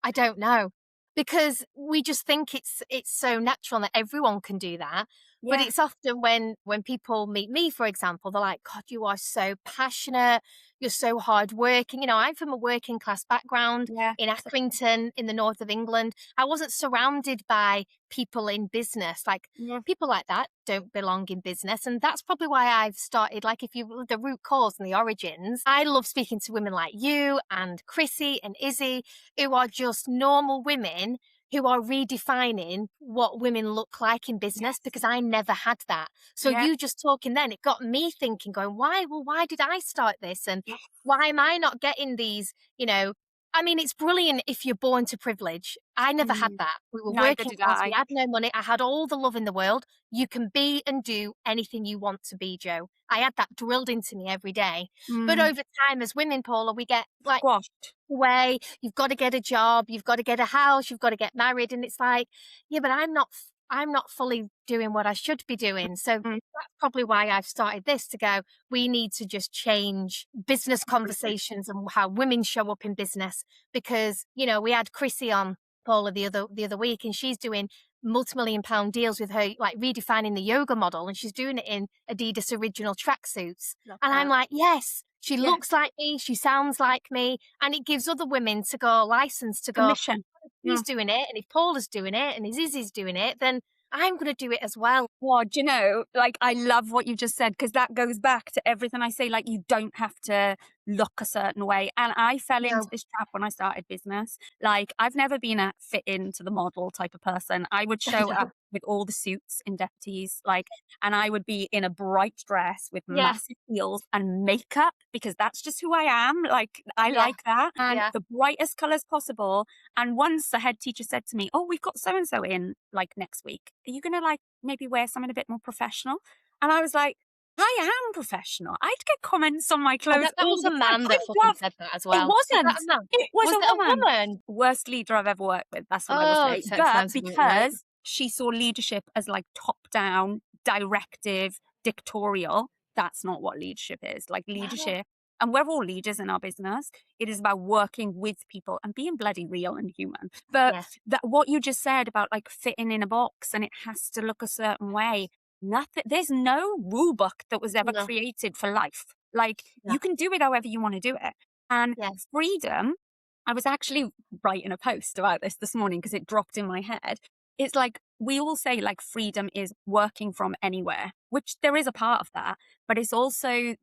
Speaker 1: I don't know. Because we just think it's so natural that everyone can do that. But
Speaker 2: Yeah,
Speaker 1: it's often when people meet me, for example, they're like, God, you are so passionate, you're so hardworking. You know, I'm from a working class background
Speaker 2: yeah,
Speaker 1: in Accrington in the north of England. I wasn't surrounded by people in business. Like
Speaker 2: yeah,
Speaker 1: people like that don't belong in business. And that's probably why I've started, like, if you the root cause and the origins, I love speaking to women like you and Chrissy and Izzy, who are just normal women who are redefining what women look like in business,
Speaker 2: yes,
Speaker 1: because I never had that. So
Speaker 2: yeah,
Speaker 1: you just talking then, it got me thinking, going, why? Well, why did I start this? And
Speaker 2: yeah.
Speaker 1: why am I not getting these, I mean, it's brilliant if you're born to privilege. I never had
Speaker 2: Mm.
Speaker 1: that. We were
Speaker 2: Neither
Speaker 1: working
Speaker 2: did
Speaker 1: class. We
Speaker 2: I.
Speaker 1: had no money. I had all the love in the world. You can be and do anything you want to be, Joe. I had that drilled into me every day. But
Speaker 2: Mm.
Speaker 1: over time, as women, Paula, we get like
Speaker 2: Squashed.
Speaker 1: way. You've got to get a job, you've got to get a house, you've got to get married. And it's like, yeah, but I'm not fully doing what I should be doing. So
Speaker 2: Mm.
Speaker 1: that's probably why I've started this, to go, we need to just change business conversations and how women show up in business. Because, we had Chrissy on, Paula, the other week, and she's doing multi-million-pound deals with her, like redefining the yoga model, and she's doing it in Adidas original tracksuits.
Speaker 2: Love
Speaker 1: And I'm
Speaker 2: that.
Speaker 1: like, yes, she
Speaker 2: Yeah.
Speaker 1: looks like me, she sounds like me, and it gives other women to go license to go,
Speaker 2: Permission.
Speaker 1: if he's doing it, and if Paula's doing it, and if Izzy's doing it, then I'm going to do it as well.
Speaker 2: Well, do you know, like, I love what you just said, because that goes back to everything I say. Like, you don't have to look a certain way. And I fell into
Speaker 1: No.
Speaker 2: this trap when I started business. Like, I've never been a fit into the model type of person. I would show up with all the suits in Deputies, like, and I would be in a bright dress with
Speaker 1: Yeah,
Speaker 2: massive heels and makeup, because that's just who I am. Like, I
Speaker 1: yeah,
Speaker 2: like that. And
Speaker 1: yeah.
Speaker 2: the brightest colors possible. And once the head teacher said to me, "Oh, we've got so and so in like next week. Are you going to like maybe wear something a bit more professional?" And I was like, I am professional. I'd get comments on my
Speaker 1: I
Speaker 2: clothes
Speaker 1: bet that
Speaker 2: all
Speaker 1: was
Speaker 2: the
Speaker 1: a
Speaker 2: time.
Speaker 1: man
Speaker 2: I
Speaker 1: that fucking
Speaker 2: love
Speaker 1: said that as
Speaker 2: it.
Speaker 1: well. Was that
Speaker 2: Wasn't.
Speaker 1: a man?
Speaker 2: It was
Speaker 1: Was
Speaker 2: a
Speaker 1: it a
Speaker 2: woman.
Speaker 1: woman?
Speaker 2: Worst leader I've ever worked with. That's what I will
Speaker 1: Oh,
Speaker 2: say.
Speaker 1: so it
Speaker 2: But
Speaker 1: sounds about right.
Speaker 2: because she saw leadership as like top down, directive, dictatorial, that's not what leadership is. Like
Speaker 1: No.
Speaker 2: leadership, and we're all leaders in our business. It is about working with people and being bloody real and human. But
Speaker 1: Yeah,
Speaker 2: that what you just said about like fitting in a box and it has to look a certain way. Nothing, there's no rule book that was ever
Speaker 1: no,
Speaker 2: created for life. Like
Speaker 1: no.
Speaker 2: you can do it however you want to do it. And
Speaker 1: Yeah,
Speaker 2: freedom, I was actually writing a post about this morning because it dropped in my head. It's like we all say like freedom is working from anywhere, which there is a part of that, but it's also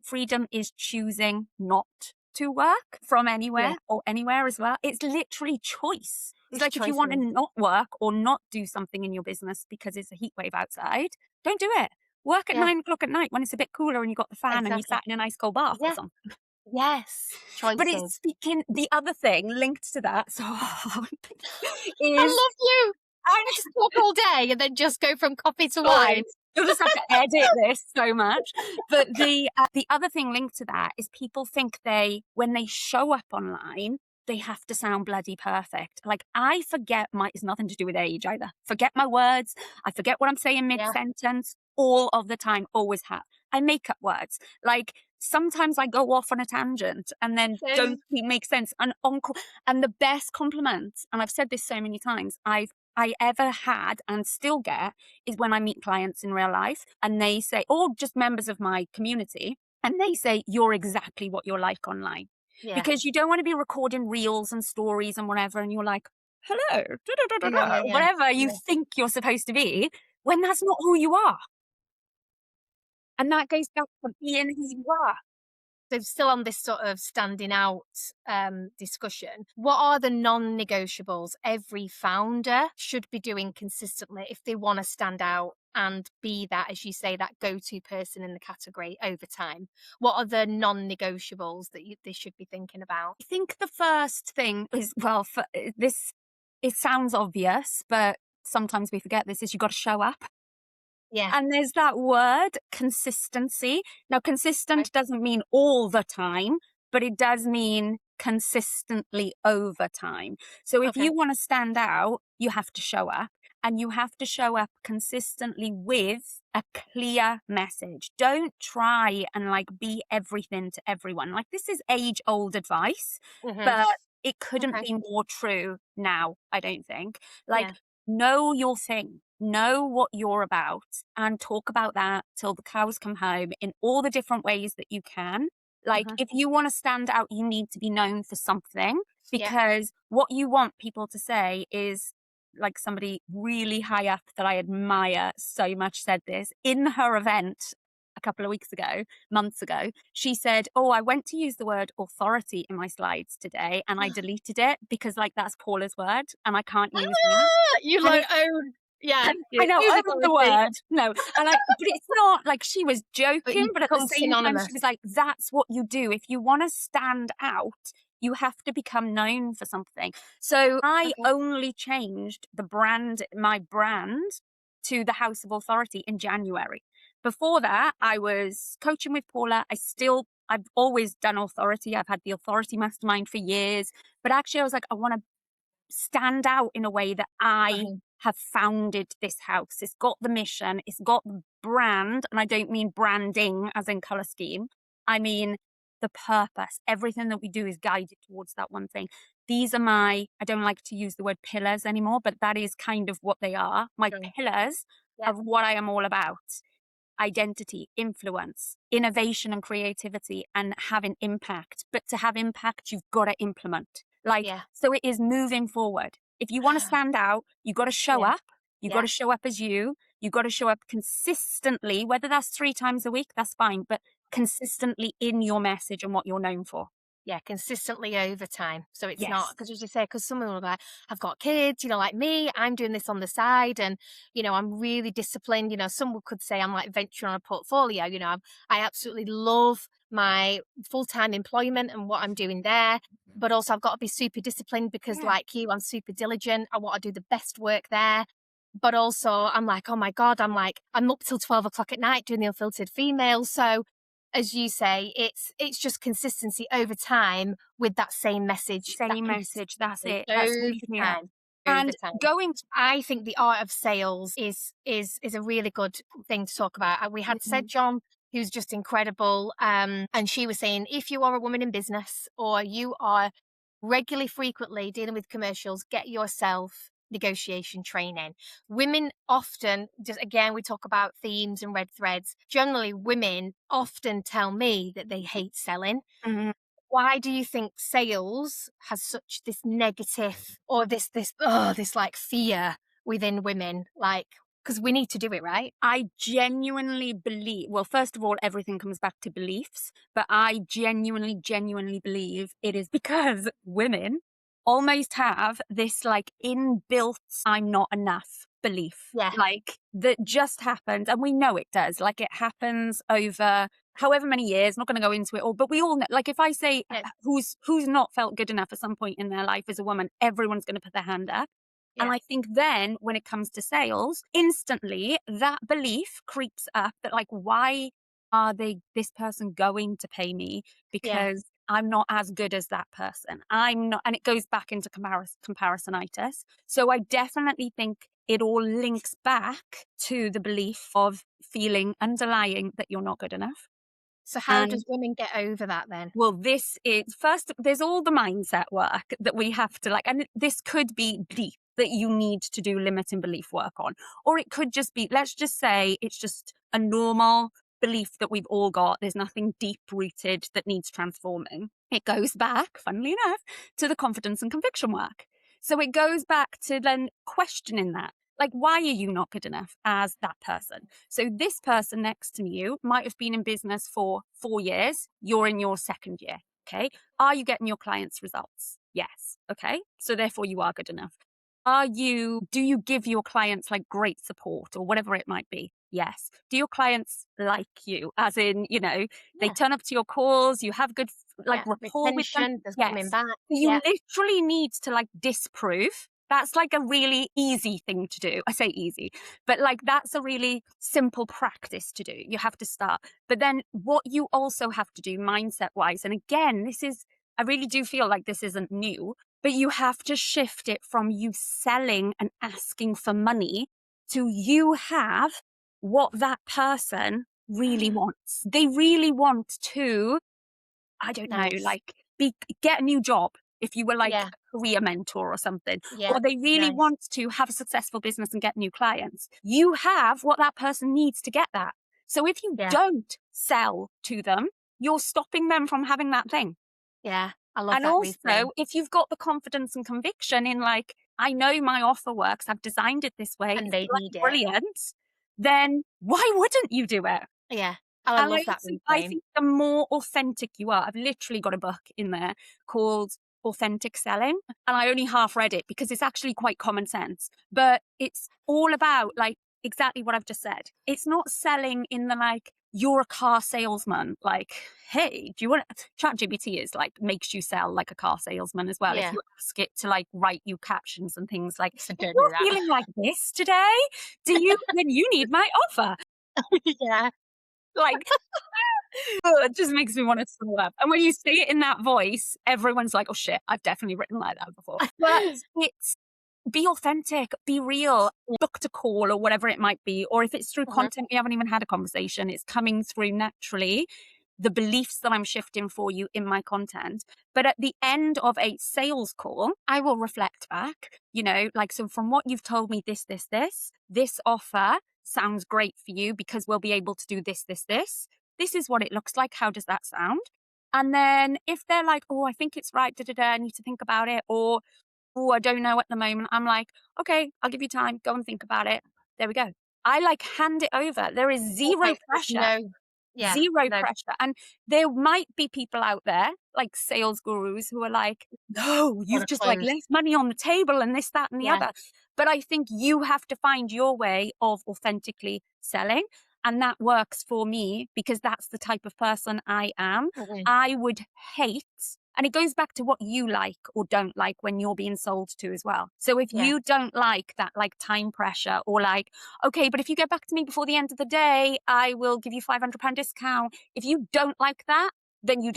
Speaker 2: freedom is choosing not to work from anywhere
Speaker 1: Yeah.
Speaker 2: or anywhere as well. It's literally choice. It's like if you want to
Speaker 1: choices.
Speaker 2: not work or not do something in your business because it's a heat wave outside, don't do it. Work at
Speaker 1: Yeah,
Speaker 2: 9 o'clock at night when it's a bit cooler and you've got the fan and you
Speaker 1: exactly.
Speaker 2: sat in a nice cold bath or
Speaker 1: Yeah.
Speaker 2: something.
Speaker 1: Yes.
Speaker 2: But it's
Speaker 1: Choices.
Speaker 2: speaking the other thing linked to that, so
Speaker 1: I
Speaker 2: is
Speaker 1: love you.
Speaker 2: I'm
Speaker 1: I could talk all day and then just go from coffee to
Speaker 2: sorry.
Speaker 1: wine.
Speaker 2: You'll just have to edit this so much. But the other thing linked to that is people think when they show up online, they have to sound bloody perfect. Like I forget it's nothing to do with age either. Forget my words. I forget what I'm saying
Speaker 1: Yeah.
Speaker 2: mid-sentence all of the time, always have. I make up words. Like sometimes I go off on a tangent and then don't make sense. And the best compliment, and I've said this so many times, I ever had and still get is when I meet clients in real life and they say, or just members of my community, and they say, you're exactly what you're like online.
Speaker 1: Yeah.
Speaker 2: Because you don't want to be recording reels and stories and whatever, and you're like, hello,
Speaker 1: Yeah, yeah, yeah.
Speaker 2: whatever you
Speaker 1: Yeah.
Speaker 2: think you're supposed to be, when that's not who you are. And that goes back to being who you are.
Speaker 1: So still on this sort of standing out discussion, what are the non-negotiables every founder should be doing consistently if they want to stand out and be that, as you say, that go-to person in the category over time? What are the non-negotiables that they should be thinking about?
Speaker 2: I think the first thing is, well, it sounds obvious, but sometimes we forget this, is you got to show up.
Speaker 1: Yeah.
Speaker 2: And there's that word, consistency. Now, consistent doesn't mean all the time, but it does mean consistently over time. So if
Speaker 1: Okay.
Speaker 2: you want to stand out, you have to show up, and you have to show up consistently with a clear message. Don't try and be everything to everyone. Like this is age old advice,
Speaker 1: Hmm.
Speaker 2: but it couldn't
Speaker 1: Okay.
Speaker 2: be more true now, I don't think. Like,
Speaker 1: Yeah.
Speaker 2: know your thing, know what you're about, and talk about that till the cows come home in all the different ways that you can. Like,
Speaker 1: Hmm.
Speaker 2: if you want to stand out, you need to be known for something,
Speaker 1: Yeah.
Speaker 2: because what you want people to say is, like, somebody really high up that I admire so much said this in her event a couple of months ago. She said, oh, I went to use the word authority in my slides today and I deleted it because that's Paula's word and I can't use that.
Speaker 1: You
Speaker 2: And
Speaker 1: like own, yeah,
Speaker 2: I know,
Speaker 1: use
Speaker 2: own the
Speaker 1: authority,
Speaker 2: word. No, but it's not like she was
Speaker 1: but
Speaker 2: joking,
Speaker 1: you
Speaker 2: but at the
Speaker 1: become
Speaker 2: same time,
Speaker 1: synonymous.
Speaker 2: she was like, that's what you do. If you want to stand out, you have to become known for something. So I
Speaker 1: Okay.
Speaker 2: only changed my brand to the House of Authority in January. Before that, I was coaching with Paula. I've always done authority. I've had the authority mastermind for years, but actually I was like, I want to stand out in a way that I
Speaker 1: Uh-huh.
Speaker 2: have founded this house. It's got the mission, it's got the brand, and I don't mean branding as in color scheme. I mean the purpose. Everything that we do is guided towards that one thing. These are I don't like to use the word pillars anymore, but that is kind of what they are. My
Speaker 1: Sure.
Speaker 2: pillars
Speaker 1: Yeah.
Speaker 2: of what I am all about: identity, influence, innovation and creativity, and having impact. But to have impact, you've got to implement.
Speaker 1: Yeah.
Speaker 2: So it is moving forward. If you want to stand out, you got to show
Speaker 1: Yeah.
Speaker 2: up. You got
Speaker 1: Yeah.
Speaker 2: to show up as you. You got to show up consistently, whether that's 3 times a week, that's fine, but consistently in your message and what you're known for.
Speaker 1: Yeah, consistently over time. So it's not,
Speaker 2: Yes.
Speaker 1: because as you say, because someone will be like, I've got kids, like me, I'm doing this on the side and, I'm really disciplined. Someone could say I'm like venturing on a portfolio. I absolutely love my full-time employment and what I'm doing there. But also I've got to be super disciplined because
Speaker 2: Yeah.
Speaker 1: like you, I'm super diligent. I want to do the best work there. But also I'm like, oh my God, I'm up till 12 o'clock at night doing the Unfiltered Female. So as you say, it's just consistency over time with that same message, that
Speaker 2: Same message. That's
Speaker 1: consistency
Speaker 2: it. Let's
Speaker 1: over
Speaker 2: be clear.
Speaker 1: time, over
Speaker 2: And
Speaker 1: time.
Speaker 2: going
Speaker 1: I think the art of sales is a really good thing to talk about. We had said John, who's just incredible, and she was saying if you are a woman in business or you are regularly, frequently dealing with commercials, get yourself negotiation training. Women often, just again, we talk about themes and red threads. Generally, women often tell me that they hate selling.
Speaker 2: Mhm.
Speaker 1: Why do you think sales has such this negative or this like fear within women? Like, Because we need to do it, right?
Speaker 2: I genuinely believe, well, first of all, everything comes back to beliefs, but I genuinely believe it is because women almost have this like inbuilt I'm not enough belief,
Speaker 1: Yeah,
Speaker 2: like that just happens. And we know it does. Like it happens over however many years, not going to go into it all, but we all know, like if I say
Speaker 1: yeah,
Speaker 2: who's not felt good enough at some point in their life as a woman, everyone's going to put their hand up. And
Speaker 1: yeah,
Speaker 2: I think then when it comes to sales, instantly that belief creeps up that like, why are this person going to pay me?
Speaker 1: yeah.
Speaker 2: Because I'm not as good as that person. I'm not, and it goes back into comparisonitis. So I definitely think it all links back to the belief of feeling underlying that you're not good enough.
Speaker 1: So how
Speaker 2: And
Speaker 1: does women get over that then?
Speaker 2: well, this is first, there's all the mindset work that we have to like, and this could be deep that you need to do limiting belief work on, or it could just be, let's just say it's just a normal belief that we've all got. There's nothing deep rooted that needs transforming. It goes back, funnily enough, to the confidence and conviction work. So it goes back to then questioning that. Like, why are you not good enough as that person? So this person next to you might have been in business for 4 years. You're in your second year. Okay. Are you getting your clients' results? Yes. Okay. So therefore you are good enough. Do you give your clients like great support or whatever it might be? Yes. Do your clients like you? As in, they
Speaker 1: Yeah,
Speaker 2: turn up to your calls, you have good like
Speaker 1: yeah.
Speaker 2: rapport with them?
Speaker 1: Retention, there's coming
Speaker 2: Yes.
Speaker 1: back.
Speaker 2: So you
Speaker 1: Yeah,
Speaker 2: literally need to like disprove. That's like a really easy thing to do. I say easy, but like that's a really simple practice to do. You have to start. But then what you also have to do mindset wise, and again, I really do feel like this isn't new, but you have to shift it from you selling and asking for money to you have what that person really wants. They really want to, I don't know,
Speaker 1: nice.
Speaker 2: like get a new job if you were like
Speaker 1: Yeah,
Speaker 2: a career mentor or something,
Speaker 1: yeah,
Speaker 2: or they really
Speaker 1: nice.
Speaker 2: want to have a successful business and get new clients. You have what that person needs to get that. So if you
Speaker 1: Yeah,
Speaker 2: don't sell to them, you're stopping them from having that thing.
Speaker 1: yeah. I love
Speaker 2: And
Speaker 1: that reframe.
Speaker 2: also, if you've got the confidence and conviction in like, I know my offer works, I've designed it this way,
Speaker 1: And
Speaker 2: it's
Speaker 1: they
Speaker 2: bloody
Speaker 1: need it.
Speaker 2: brilliant, then why wouldn't you do it?
Speaker 1: Yeah, I
Speaker 2: And
Speaker 1: love that
Speaker 2: I
Speaker 1: reframe.
Speaker 2: think the more authentic you are, I've literally got a book in there called Authentic Selling, and I only half read it because it's actually quite common sense. But it's all about like exactly what I've just said. It's not selling in the like, you're a car salesman, like, hey, do you want ChatGPT is like makes you sell like a car salesman as well. If
Speaker 1: Yeah,
Speaker 2: you ask it to like write you captions and things like,
Speaker 1: so
Speaker 2: if
Speaker 1: don't do
Speaker 2: you're
Speaker 1: that.
Speaker 2: feeling like this today, then you need my offer.
Speaker 1: Yeah,
Speaker 2: Like oh, it just makes me want to throw up. And when you say it in that voice, everyone's like, oh shit, I've definitely written like that before. But it's be authentic, be real, book to call or whatever it might be. Or if it's through
Speaker 1: Mhm.
Speaker 2: content, we haven't even had a conversation, it's coming through naturally. The beliefs that I'm shifting for you in my content. But at the end of a sales call, I will reflect back, like, so from what you've told me, this offer sounds great for you because we'll be able to do this, this, this. This is what it looks like. How does that sound? And then if they're like, oh, I think it's right, I need to think about it, or oh, I don't know at the moment, I'm like, okay, I'll give you time, go and think about it. There we go. I like hand it over. There is zero
Speaker 1: Okay, there's
Speaker 2: pressure.
Speaker 1: no yeah,
Speaker 2: Zero
Speaker 1: no,
Speaker 2: pressure. And there might be people out there, like sales gurus, who are like, no,
Speaker 1: wanna
Speaker 2: you've just like
Speaker 1: close.
Speaker 2: left money on the table and this, that, and the
Speaker 1: Yeah,
Speaker 2: other. But I think you have to find your way of authentically selling. And that works for me because that's the type of person I am.
Speaker 1: mhm,
Speaker 2: I would hate, and it goes back to what you like or don't like when you're being sold to as well. So if
Speaker 1: yeah,
Speaker 2: you don't like that, like time pressure or like, okay, but if you get back to me before the end of the day, I will give you £500 discount. If you don't like that, then you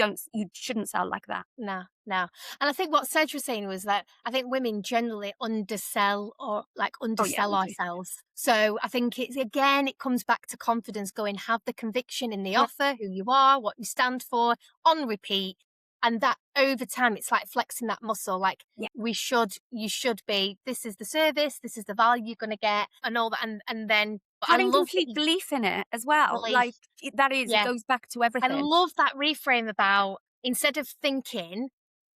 Speaker 2: shouldn't sell like that.
Speaker 1: no, no. And I think what Sedge was saying was that I think women generally undersell or like
Speaker 2: Oh yeah,
Speaker 1: undersell
Speaker 2: we do.
Speaker 1: ourselves. So I think it comes back to confidence, going, have the conviction in the
Speaker 2: Yeah,
Speaker 1: offer, who you are, what you stand for, on repeat. And that over time, it's like flexing that muscle. Like
Speaker 2: yeah.
Speaker 1: you should be, this is the service, this is the value you're going to get and all that. And then, but I
Speaker 2: Having
Speaker 1: love that
Speaker 2: complete
Speaker 1: you
Speaker 2: belief in it as well.
Speaker 1: believe.
Speaker 2: Like it
Speaker 1: Yeah.
Speaker 2: goes back to
Speaker 1: I
Speaker 2: everything.
Speaker 1: love that reframe about instead of thinking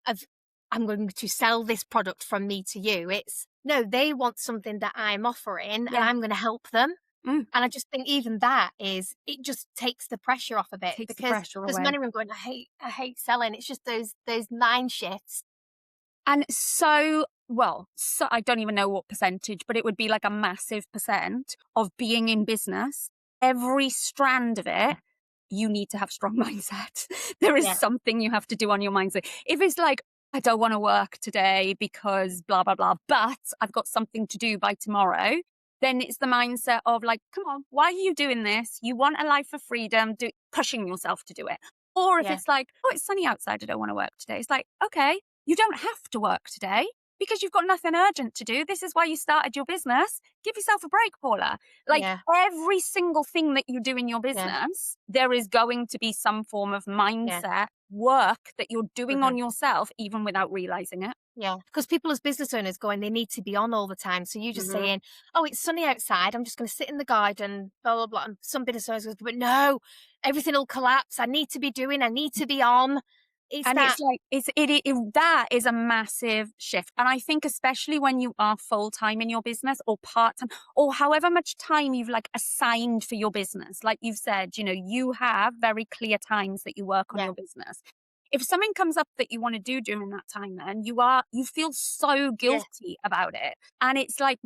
Speaker 1: of I'm going to sell this product from me to you. It's no, they want something that I'm offering and
Speaker 2: Yeah.
Speaker 1: I'm going to help them.
Speaker 2: Mm.
Speaker 1: And I just think even that is, it just takes the pressure off a bit,
Speaker 2: Takes the
Speaker 1: because
Speaker 2: pressure
Speaker 1: there's
Speaker 2: away.
Speaker 1: many of them going, I hate selling. It's just those mind shifts.
Speaker 2: And so I don't even know what percentage, but it would be like a massive percent of being in business. Every strand of it, you need to have strong mindset. There is
Speaker 1: Yeah,
Speaker 2: something you have to do on your mindset. If it's like, I don't want to work today because blah, blah, blah, but I've got something to do by tomorrow, then it's the mindset of like, come on, why are you doing this? You want a life of freedom, pushing yourself to do it. Or if
Speaker 1: yeah,
Speaker 2: it's like, oh, it's sunny outside, I don't want to work today. It's like, okay, you don't have to work today because you've got nothing urgent to do. This is why you started your business. Give yourself a break, Paula. Like
Speaker 1: yeah,
Speaker 2: every single thing that you do in your
Speaker 1: yeah,
Speaker 2: business, there is going to be some form of
Speaker 1: yeah.
Speaker 2: mindset work that you're doing
Speaker 1: Mhm.
Speaker 2: on yourself, even without realizing it.
Speaker 1: Yeah, because people as business owners going, they need to be on all the time. So you just
Speaker 2: Hmm.
Speaker 1: saying, "Oh, it's sunny outside. I'm just going to sit in the garden." Blah blah blah. And some business owners goes, "But no, everything will collapse. I need to be doing. I need to be on." It's
Speaker 2: And
Speaker 1: that.
Speaker 2: it's like that is a massive shift. And I think especially when you are full time in your business or part time or however much time you've like assigned for your business, like you've said, you have very clear times that you work on
Speaker 1: Yeah,
Speaker 2: your business. If something comes up that you want to do during that time, then you feel so
Speaker 1: yeah,
Speaker 2: guilty about it. And it's like,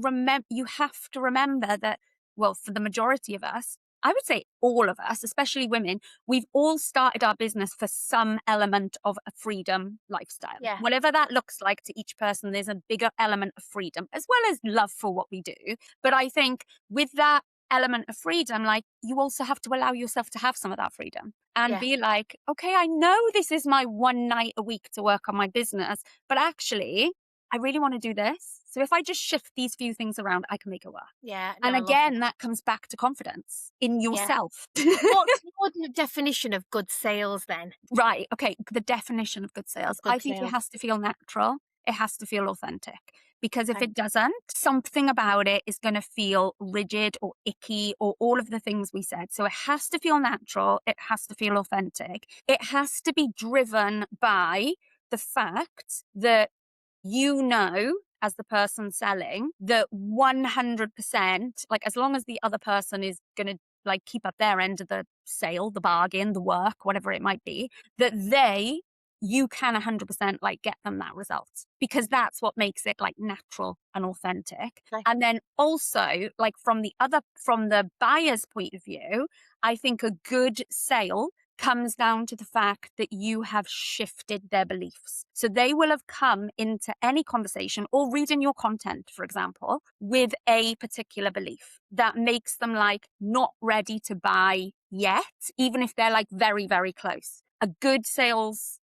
Speaker 2: you have to remember that, well, for the majority of us, I would say all of us, especially women, we've all started our business for some element of a freedom lifestyle.
Speaker 1: yeah,
Speaker 2: Whatever that looks like to each person, there's a bigger element of freedom as well as love for what we do. But I think with that element of freedom, like you also have to allow yourself to have some of that freedom and
Speaker 1: yeah,
Speaker 2: be like, okay, I know this is my one night a week to work on my business, but actually, I really want to do this. So if I just shift these few things around, I can make it work.
Speaker 1: yeah. No,
Speaker 2: And
Speaker 1: I love that.
Speaker 2: again, that comes back to confidence in
Speaker 1: Yeah.
Speaker 2: yourself.
Speaker 1: What's your definition of good sales then?
Speaker 2: Right. Okay. The definition of good
Speaker 1: Of
Speaker 2: sales. I
Speaker 1: good
Speaker 2: think it
Speaker 1: sales.
Speaker 2: has to feel natural. It has to feel authentic. Because if
Speaker 1: Okay.
Speaker 2: it doesn't, something about it is going to feel rigid or icky or all of the things we said. So it has to feel natural. It has to feel authentic. It has to be driven by the fact that as the person selling, that 100%, like as long as the other person is going to like keep up their end of the sale, the bargain, the work, whatever it might be, that you can 100% like get them that result because that's what makes it like natural and authentic.
Speaker 1: Okay.
Speaker 2: And then also like from the buyer's point of view, I think a good sale comes down to the fact that you have shifted their beliefs. So they will have come into any conversation or reading your content, for example, with a particular belief that makes them like not ready to buy yet, even if they're like very, very close. A good sales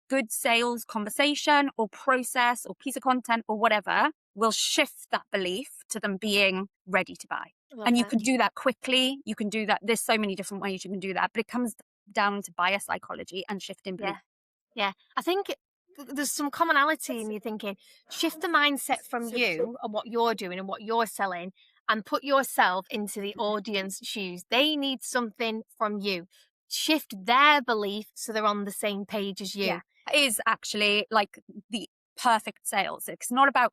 Speaker 2: conversation or process or piece of content or whatever will shift that belief to them being ready to buy.
Speaker 1: I love
Speaker 2: And you
Speaker 1: that.
Speaker 2: can do that quickly. You can do that. There's so many different ways you can do that, but it comes down to buyer psychology and shifting
Speaker 1: Yeah.
Speaker 2: belief.
Speaker 1: Yeah. I think there's some commonality in you thinking, shift the mindset from you and what you're doing and what you're selling, and put yourself into the audience shoes. They need something from you. Shift their belief so they're on the same page as
Speaker 2: Yeah,
Speaker 1: you.
Speaker 2: it is actually like the perfect sales. It's not about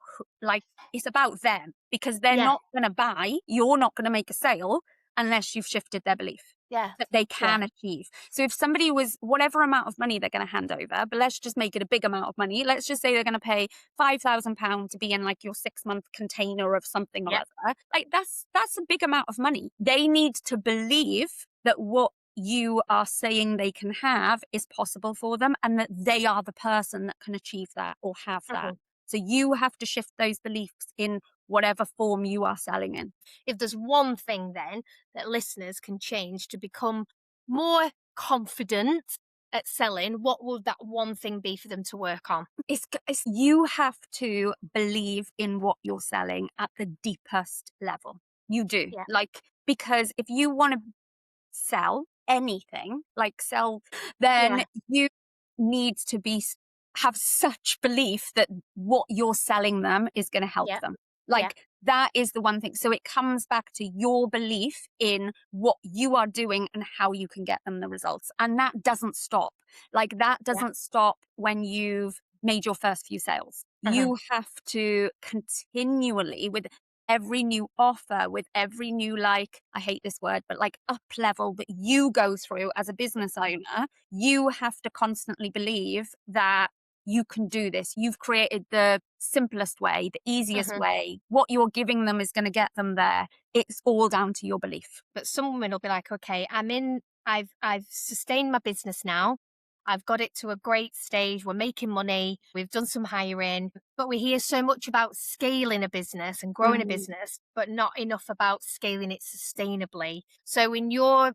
Speaker 2: it's about them because they're
Speaker 1: Yeah.
Speaker 2: not going to buy. You're not going to make a sale unless you've shifted their belief
Speaker 1: Yeah.
Speaker 2: that they
Speaker 1: Yeah.
Speaker 2: can achieve. So if somebody was whatever amount of money they're going to hand over, but let's just make it a big amount of money. Let's just say they're going to pay £5,000 to be in like your 6-month container of something or
Speaker 1: Yeah.
Speaker 2: other. Like that's a big amount of money. They need to believe that what you are saying they can have is possible for them and that they are the person that can achieve that or have that.
Speaker 1: Mhm.
Speaker 2: So you have to shift those beliefs in whatever form you are selling in.
Speaker 1: If there's one thing then that listeners can change to become more confident at selling, what will that one thing be for them to work on?
Speaker 2: It's you have to believe in what you're selling at the deepest level. You do.
Speaker 1: Yeah.
Speaker 2: Like, because if you want to sell anything, then
Speaker 1: Yeah.
Speaker 2: you need to have such belief that what you're selling them is going to help
Speaker 1: Yeah.
Speaker 2: them.
Speaker 1: Yeah.
Speaker 2: Like that is the one thing. So it comes back to your belief in what you are doing and how you can get them the results. And that doesn't stop. Like that
Speaker 1: Yeah.
Speaker 2: doesn't stop when you've made your first few sales.
Speaker 1: Uh-huh.
Speaker 2: You have to continually, with every new offer, with every new, like, I hate this word, but like up level that you go through as a business owner, you have to constantly believe that you can do this. You've created the simplest way, the easiest
Speaker 1: Uh-huh.
Speaker 2: way. What you're giving them is going to get them there. It's all down to your belief.
Speaker 1: But some women will be like, okay, I've sustained my business now. I've got it to a great stage. We're making money. We've done some hiring, but we hear so much about scaling a business and growing a
Speaker 2: Mhm.
Speaker 1: business, but not enough about scaling it sustainably. So in your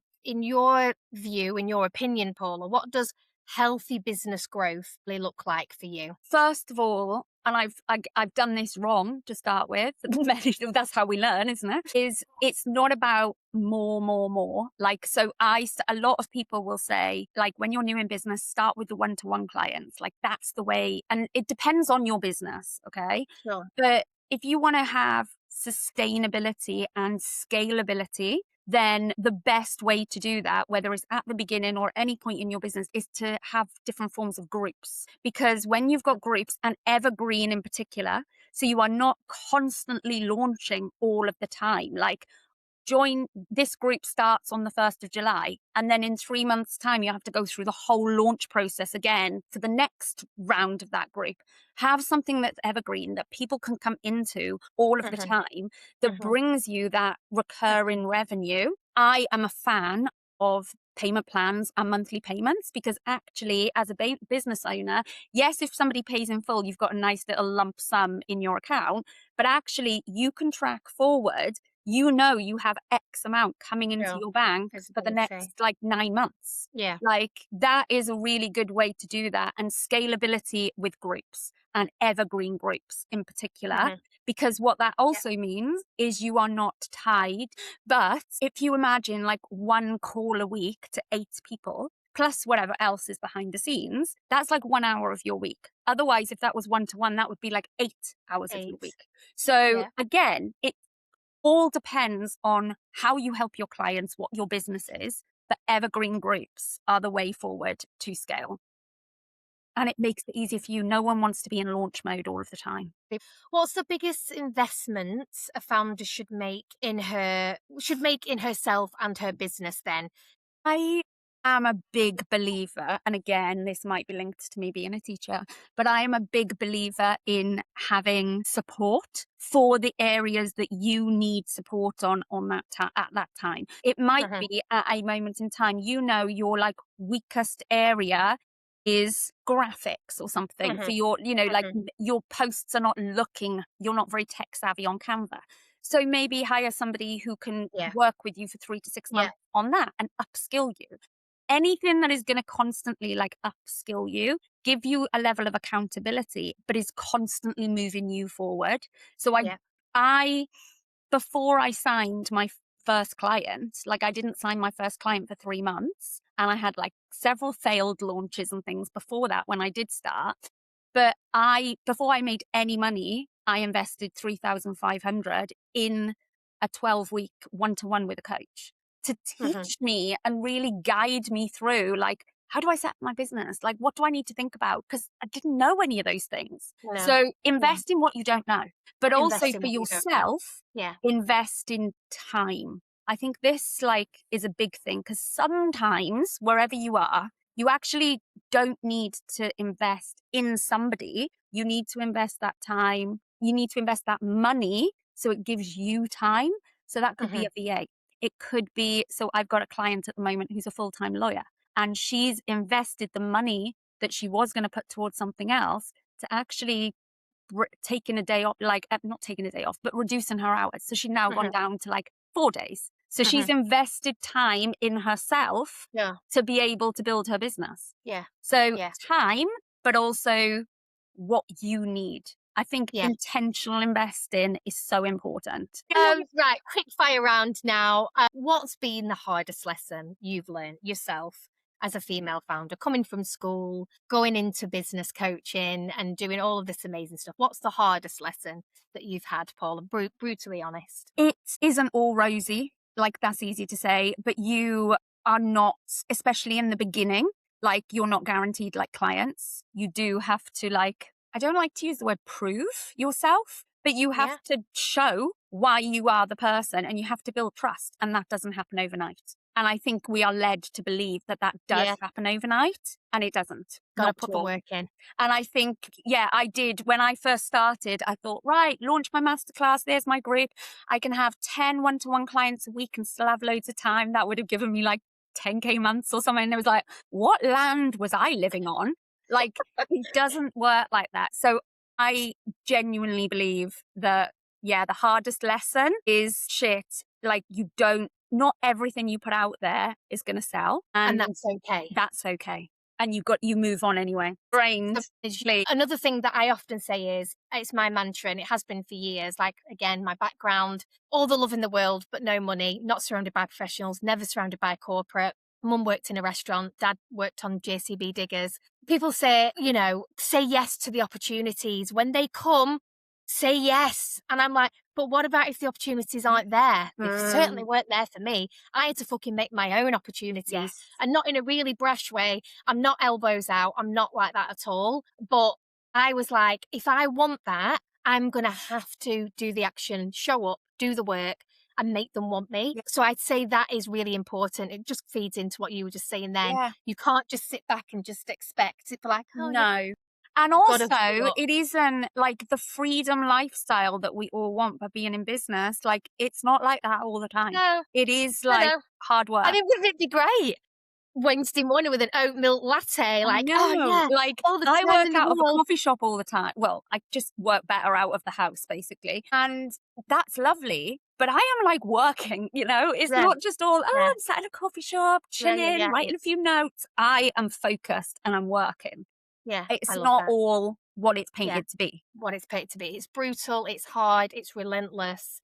Speaker 1: view, in your opinion, Paula, what does healthy business growth really look like for you?
Speaker 2: First of all, and I've done this wrong to start with. That's how we learn, isn't it? Is it's not about more, more, more. Like, so a lot of people will say, like, when you're new in business, start with the one-to-one clients. Like, that's the way, and it depends on your business, okay?
Speaker 1: Sure.
Speaker 2: But if you want to have sustainability and scalability, then the best way to do that, whether it's at the beginning or any point in your business, is to have different forms of groups. Because when you've got groups, and evergreen in particular, so you are not constantly launching all of the time, like, join this group starts on the 1st of July. And then in 3 months' time, you have to go through the whole launch process again for the next round of that group. Have something that's evergreen that people can come into all of the
Speaker 1: Uh-huh.
Speaker 2: time that
Speaker 1: Uh-huh.
Speaker 2: brings you that recurring revenue. I am a fan of payment plans and monthly payments because actually, as a business owner, yes, if somebody pays in full, you've got a nice little lump sum in your account, but actually you can track forward. You know you have X amount coming into
Speaker 1: Sure.
Speaker 2: your bank for the
Speaker 1: Visibility.
Speaker 2: next like 9 months.
Speaker 1: Yeah.
Speaker 2: Like, that is a really good way to do that. And scalability with groups and evergreen groups in particular,
Speaker 1: Uh-huh.
Speaker 2: because what that
Speaker 1: Yeah.
Speaker 2: also means is you are not tied. But if you imagine like one call a week to 8 people, plus whatever else is behind the scenes, that's like 1 hour of your week. Otherwise, if that was one-to-one, that would be like 8 hours of your
Speaker 1: 8.
Speaker 2: week. So
Speaker 1: Yeah.
Speaker 2: again, it all depends on how you help your clients, what your business is. But evergreen groups are the way forward to scale. And it makes it easier for you. No one wants to be in launch mode all of the time.
Speaker 1: What's the biggest investment a founder should make in herself and her business then?
Speaker 2: I am a big believer, and again, this might be linked to me being a teacher, but I am a big believer in having support for the areas that you need support on that at that time. It might
Speaker 1: Uh-huh.
Speaker 2: be at a moment in time, your like weakest area is graphics or something for
Speaker 1: Uh-huh.
Speaker 2: your, like
Speaker 1: Uh-huh.
Speaker 2: your posts are not looking, you're not very tech savvy on Canva. So maybe hire somebody who can
Speaker 1: Yeah.
Speaker 2: work with you for 3 to 6
Speaker 1: Yeah.
Speaker 2: months on that and upskill you. Anything that is going to constantly like upskill you, give you a level of accountability, but is constantly moving you forward. So
Speaker 1: Yeah.
Speaker 2: I, before I signed my first client, like I didn't sign my first client for 3 months. And I had like several failed launches and things before that when I did start. But before I made any money, I invested 3,500 in a 12-week one-to-one with a coach to
Speaker 1: Uh-huh.
Speaker 2: teach me and really guide me through, like, how do I set my business? Like, what do I need to think about? Because I didn't know any of those things.
Speaker 1: No.
Speaker 2: So
Speaker 1: Yeah.
Speaker 2: invest in what you don't know, but also
Speaker 1: Invest in
Speaker 2: for
Speaker 1: what you don't know.
Speaker 2: yourself,
Speaker 1: Yeah.
Speaker 2: invest in time. I think this like is a big thing because sometimes wherever you are, you actually don't need to invest in somebody. You need to invest that time. You need to invest that money so it gives you time. So that could be
Speaker 1: Uh-huh.
Speaker 2: a VA. It could be, so I've got a client at the moment who's a full-time lawyer and she's invested the money that she was going to put towards something else to actually taking a day off, like not taking a day off, but reducing her hours. So she's now gone
Speaker 1: Uh-huh.
Speaker 2: down to like 4 days. So she's
Speaker 1: Uh-huh.
Speaker 2: invested time in herself
Speaker 1: Yeah.
Speaker 2: to be able to build her business.
Speaker 1: Yeah.
Speaker 2: So
Speaker 1: Yeah.
Speaker 2: time, but also what you need. I think
Speaker 1: Yeah.
Speaker 2: intentional investing is so important.
Speaker 1: Right, quick fire round now. What's been the hardest lesson you've learned yourself as a female founder, coming from school, going into business coaching, and doing all of this amazing stuff? What's the hardest lesson that you've had, Paula? Brutally honest.
Speaker 2: It isn't all rosy, like that's easy to say, but you are not, especially in the beginning, like you're not guaranteed like clients. You do have to like, I don't like to use the word prove yourself, but you have
Speaker 1: Yeah.
Speaker 2: to show why you are the person and you have to build trust. And that doesn't happen overnight. And I think we are led to believe that that does
Speaker 1: Yeah.
Speaker 2: happen overnight, and it doesn't.
Speaker 1: Got to
Speaker 2: Not
Speaker 1: put
Speaker 2: at
Speaker 1: the
Speaker 2: all.
Speaker 1: work in.
Speaker 2: And I think, yeah, I did. When I first started, I thought, right, launch my masterclass. There's my group. I can have 10 one-to-one clients a week and still have loads of time. That would have given me like 10K months or something. And it was like, what land was I living on? Like, it doesn't work like that. So I genuinely believe that, yeah, the hardest lesson is shit. Like, not everything you put out there is going to sell.
Speaker 1: And that's okay.
Speaker 2: That's okay. And you move on anyway. Brains, please.
Speaker 1: Another thing that I often say is, it's my mantra and it has been for years. Like, again, my background, all the love in the world, but no money, not surrounded by professionals, never surrounded by corporate. Mum worked in a restaurant, dad worked on JCB diggers. People say, say yes to the opportunities. When they come, say yes. And I'm like, but what about if the opportunities aren't there? They certainly weren't there for me. I had to fucking make my own opportunities,
Speaker 2: Yes.
Speaker 1: and not in a really brash way. I'm not elbows out. I'm not like that at all. But I was like, if I want that, I'm going to have to do the action, show up, do the work, and make them want me.
Speaker 2: Yeah.
Speaker 1: So I'd say that is really important. It just feeds into what you were just saying then.
Speaker 2: Yeah.
Speaker 1: You can't just sit back and just expect it. Like, oh,
Speaker 2: No.
Speaker 1: yeah.
Speaker 2: And
Speaker 1: Gotta
Speaker 2: also,
Speaker 1: show up.
Speaker 2: it isn't like the freedom lifestyle that we all want by being in business. Like, it's not like that all the time.
Speaker 1: No,
Speaker 2: It is
Speaker 1: I
Speaker 2: like
Speaker 1: know.
Speaker 2: hard work.
Speaker 1: I mean, wouldn't it be great? Wednesday morning with an oat milk latte, like, oh
Speaker 2: No,
Speaker 1: yeah,
Speaker 2: like
Speaker 1: all the
Speaker 2: I
Speaker 1: time
Speaker 2: work
Speaker 1: in the
Speaker 2: out of a
Speaker 1: world.
Speaker 2: coffee shop all the time. Well, I just work better out of the house basically. And that's lovely. But I am like working, it's
Speaker 1: Yeah,
Speaker 2: not just all,
Speaker 1: yeah,
Speaker 2: I'm sat in a coffee shop,
Speaker 1: yeah,
Speaker 2: chilling,
Speaker 1: yeah.
Speaker 2: writing a few notes. I am focused and I'm working.
Speaker 1: Yeah, I
Speaker 2: It's
Speaker 1: love
Speaker 2: not
Speaker 1: that.
Speaker 2: all what it's
Speaker 1: Yeah,
Speaker 2: painted to be.
Speaker 1: what it's paid to be. It's brutal. It's hard. It's relentless.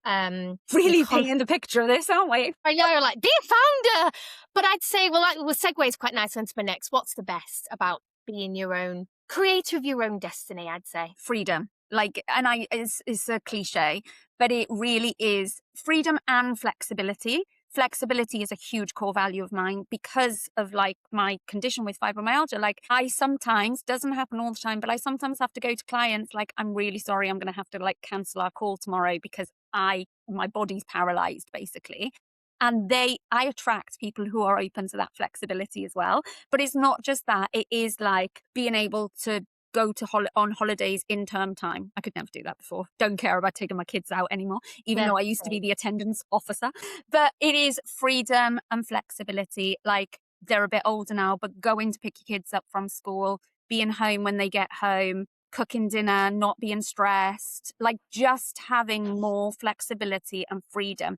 Speaker 1: You're
Speaker 2: Really painting the picture of this, aren't we?
Speaker 1: I know, like, dear founder. But I'd say, segues quite nicely into my next. What's the best about being your own creator of your own destiny? I'd say
Speaker 2: Freedom. Like, and it's a cliche, but it really is freedom and flexibility. Flexibility is a huge core value of mine because of like my condition with fibromyalgia. Like, I sometimes, doesn't happen all the time, but I sometimes have to go to clients like, I'm really sorry, I'm going to have to like cancel our call tomorrow because my body's paralyzed basically. And I attract people who are open to that flexibility as well. But it's not just that. It is like being able to go to on holidays in term time. I could never do that before. Don't care about taking my kids out anymore, even though I used to be the attendance officer. But it is freedom and flexibility. Like, they're a bit older now, but going to pick your kids up from school, being home when they get home, cooking dinner, not being stressed, like just having more flexibility and freedom.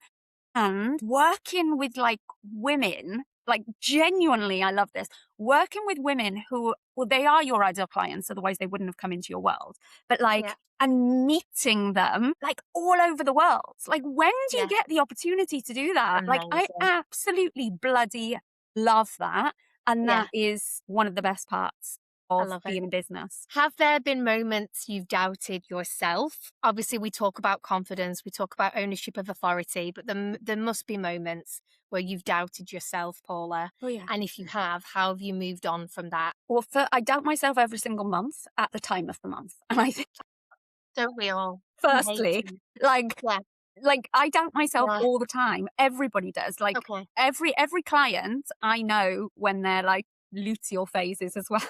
Speaker 2: And working with like women, like genuinely, I love this. Working with women who, well, they are your ideal clients, otherwise they wouldn't have come into your world. But like,
Speaker 1: yeah,
Speaker 2: and meeting them like all over the world. Like, when do you
Speaker 1: yeah,
Speaker 2: get the opportunity to do that? Like, I
Speaker 1: amazing.
Speaker 2: absolutely bloody love that. And
Speaker 1: Yeah,
Speaker 2: that is one of the best parts
Speaker 1: I
Speaker 2: of
Speaker 1: love it.
Speaker 2: being in business.
Speaker 1: Have there been moments you've doubted yourself? Obviously, we talk about confidence, we talk about ownership of authority, but there must be moments where you've doubted yourself, Paula.
Speaker 2: Oh, yeah.
Speaker 1: And if you have, how have you moved on from that?
Speaker 2: Well, I doubt myself every single month at the time of the month. And I think,
Speaker 1: Don't we all? We hate
Speaker 2: firstly,
Speaker 1: to.
Speaker 2: like,
Speaker 1: Yeah.
Speaker 2: I doubt myself
Speaker 1: Yeah.
Speaker 2: all the time. Everybody does. Like,
Speaker 1: Okay.
Speaker 2: every client I know when they're like luteal phases as well.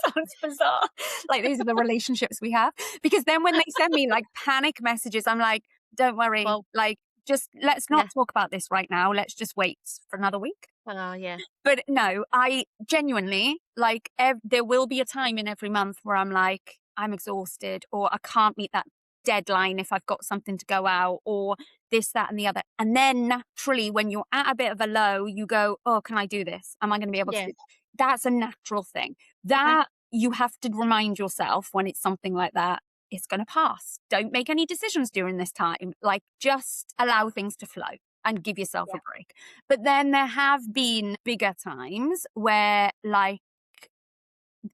Speaker 2: Sounds bizarre. Like, these are the relationships we have. Because then when they send me like panic messages, I'm like, don't worry.
Speaker 1: Well,
Speaker 2: Like, just let's not
Speaker 1: yeah.
Speaker 2: talk about this right now. Let's just wait for another week.
Speaker 1: Oh, yeah.
Speaker 2: But no, I genuinely, like, there will be a time in every month where I'm like, I'm exhausted, or I can't meet that deadline if I've got something to go out, or this, that, and the other. And then naturally, when you're at a bit of a low, you go, oh, can I do this? Am I going to be able to
Speaker 1: Yeah.
Speaker 2: do? That's a natural thing. That you have to remind yourself when it's something like that, it's going to pass. Don't make any decisions during this time. Like, just allow things to flow and give yourself a break. But then there have been bigger times where, like,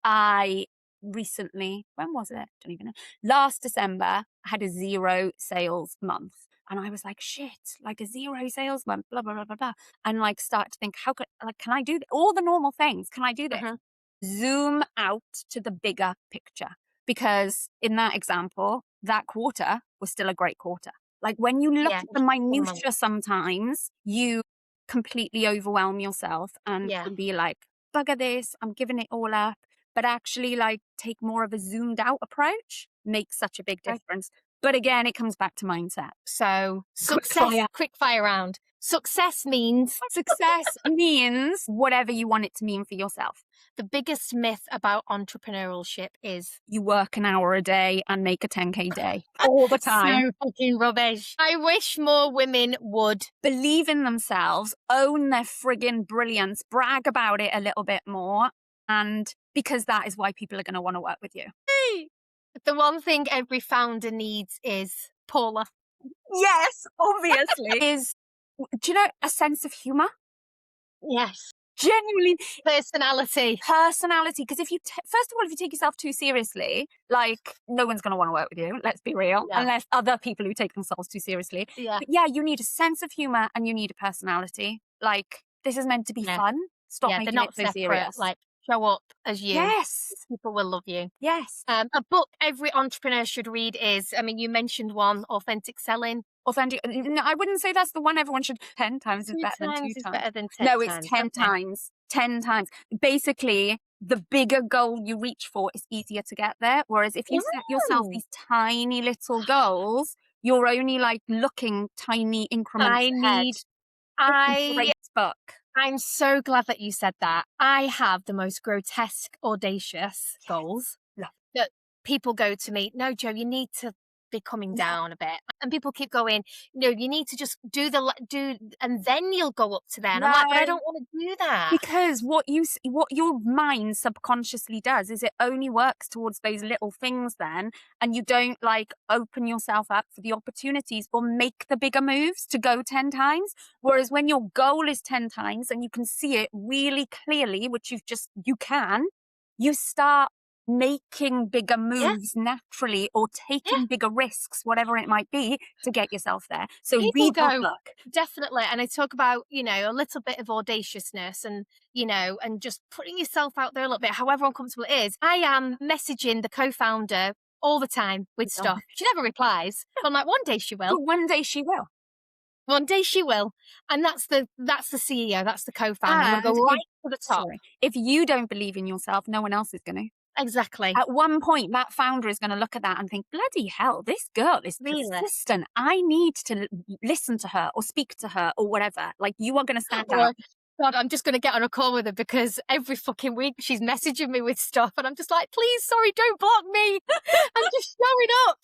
Speaker 2: I recently, when was it? Don't even know. Last December, I had a 0 sales month. And I was like, shit, like a 0 sales month, blah, blah, blah, blah, blah. And like start to think, how could, like, can I do all the normal things? Can I do this?
Speaker 1: Uh-huh.
Speaker 2: Zoom out to the bigger picture. Because in that example, that quarter was still a great quarter. Like when you look
Speaker 1: Yeah.
Speaker 2: at the minutia sometimes, you completely overwhelm yourself and
Speaker 1: Yeah.
Speaker 2: can be like, bugger this, I'm giving it all up. But actually, like, take more of a zoomed out approach makes such a big
Speaker 1: Okay.
Speaker 2: difference. But again, it comes back to mindset.
Speaker 1: So
Speaker 2: Quick
Speaker 1: success,
Speaker 2: fire.
Speaker 1: quick fire round. Success means
Speaker 2: Success means whatever you want it to mean for yourself.
Speaker 1: the biggest myth about entrepreneurship is
Speaker 2: You work an hour a day and make a 10K day all the time.
Speaker 1: so fucking rubbish. I wish more women would
Speaker 2: Believe in themselves, own their friggin' brilliance, brag about it a little bit more. And because that is why people are going to want to work with you.
Speaker 1: The one thing every founder needs is Paula.
Speaker 2: Yes, obviously. Do you know, a sense of humor?
Speaker 1: Yes.
Speaker 2: Genuinely
Speaker 1: Personality.
Speaker 2: personality. Because if you, first of all, if you take yourself too seriously, like no one's going to want to work with you. Let's be real,
Speaker 1: Yeah.
Speaker 2: unless other people who take themselves too seriously.
Speaker 1: Yeah.
Speaker 2: But yeah, you need a sense of humor and you need a personality. Like this is meant to be
Speaker 1: Yeah.
Speaker 2: fun. Stop
Speaker 1: Yeah, they're
Speaker 2: making
Speaker 1: not
Speaker 2: it so
Speaker 1: separate.
Speaker 2: serious.
Speaker 1: Like, show up as you.
Speaker 2: Yes,
Speaker 1: People will love you.
Speaker 2: yes.
Speaker 1: A book every entrepreneur should read is, I mean, you mentioned one, Authentic Selling.
Speaker 2: Authentic. No, I wouldn't say that's the one everyone should. 10 times is
Speaker 1: 2
Speaker 2: better than 2
Speaker 1: times is
Speaker 2: times.
Speaker 1: better than 10
Speaker 2: No, it's
Speaker 1: times.
Speaker 2: 10
Speaker 1: Okay.
Speaker 2: times. 10 times. Basically, the bigger goal you reach for is easier to get there. Whereas if you set yourself
Speaker 1: Ooh.
Speaker 2: these tiny little goals, you're only like looking tiny increments
Speaker 1: I
Speaker 2: ahead.
Speaker 1: need,
Speaker 2: It's a
Speaker 1: I,
Speaker 2: great book.
Speaker 1: I'm so glad that you said that. I have the most grotesque, audacious goals
Speaker 2: Love.
Speaker 1: that people go to me, no, Joe, you need to be coming
Speaker 2: No.
Speaker 1: down a bit. And people keep going, no, you need to just do and then you'll go up to there. And I'm like, but I
Speaker 2: No.
Speaker 1: don't want to do that.
Speaker 2: Because what your mind subconsciously does is it only works towards those little things then, and you don't like open yourself up for the opportunities or make the bigger moves to go 10 times. Whereas when your goal is 10 times and you can see it really clearly, which you start making bigger
Speaker 1: Yeah.
Speaker 2: moves naturally or taking bigger risks, whatever it might be, to get yourself there. So
Speaker 1: People
Speaker 2: read that
Speaker 1: go,
Speaker 2: book.
Speaker 1: definitely. And I talk about, a little bit of audaciousness and, and just putting yourself out there a little bit, however uncomfortable it is. I am messaging the co-founder all the time with stuff. She never replies. But I'm like, one day she will.
Speaker 2: But one day she will.
Speaker 1: One day she will. And that's the CEO, that's the co-founder. I'm
Speaker 2: And
Speaker 1: going to go right to the top.
Speaker 2: sorry, if you don't believe in yourself, no one else is going to.
Speaker 1: Exactly.
Speaker 2: At one point, that founder is going to look at that and think, bloody hell, this girl is
Speaker 1: Really?
Speaker 2: persistent. I need to listen to her or speak to her or whatever. Like, you are going to stand
Speaker 1: Or,
Speaker 2: out.
Speaker 1: God, I'm just going to get on a call with her because every fucking week she's messaging me with stuff. And I'm just like, please, sorry, don't block me. I'm just showing up.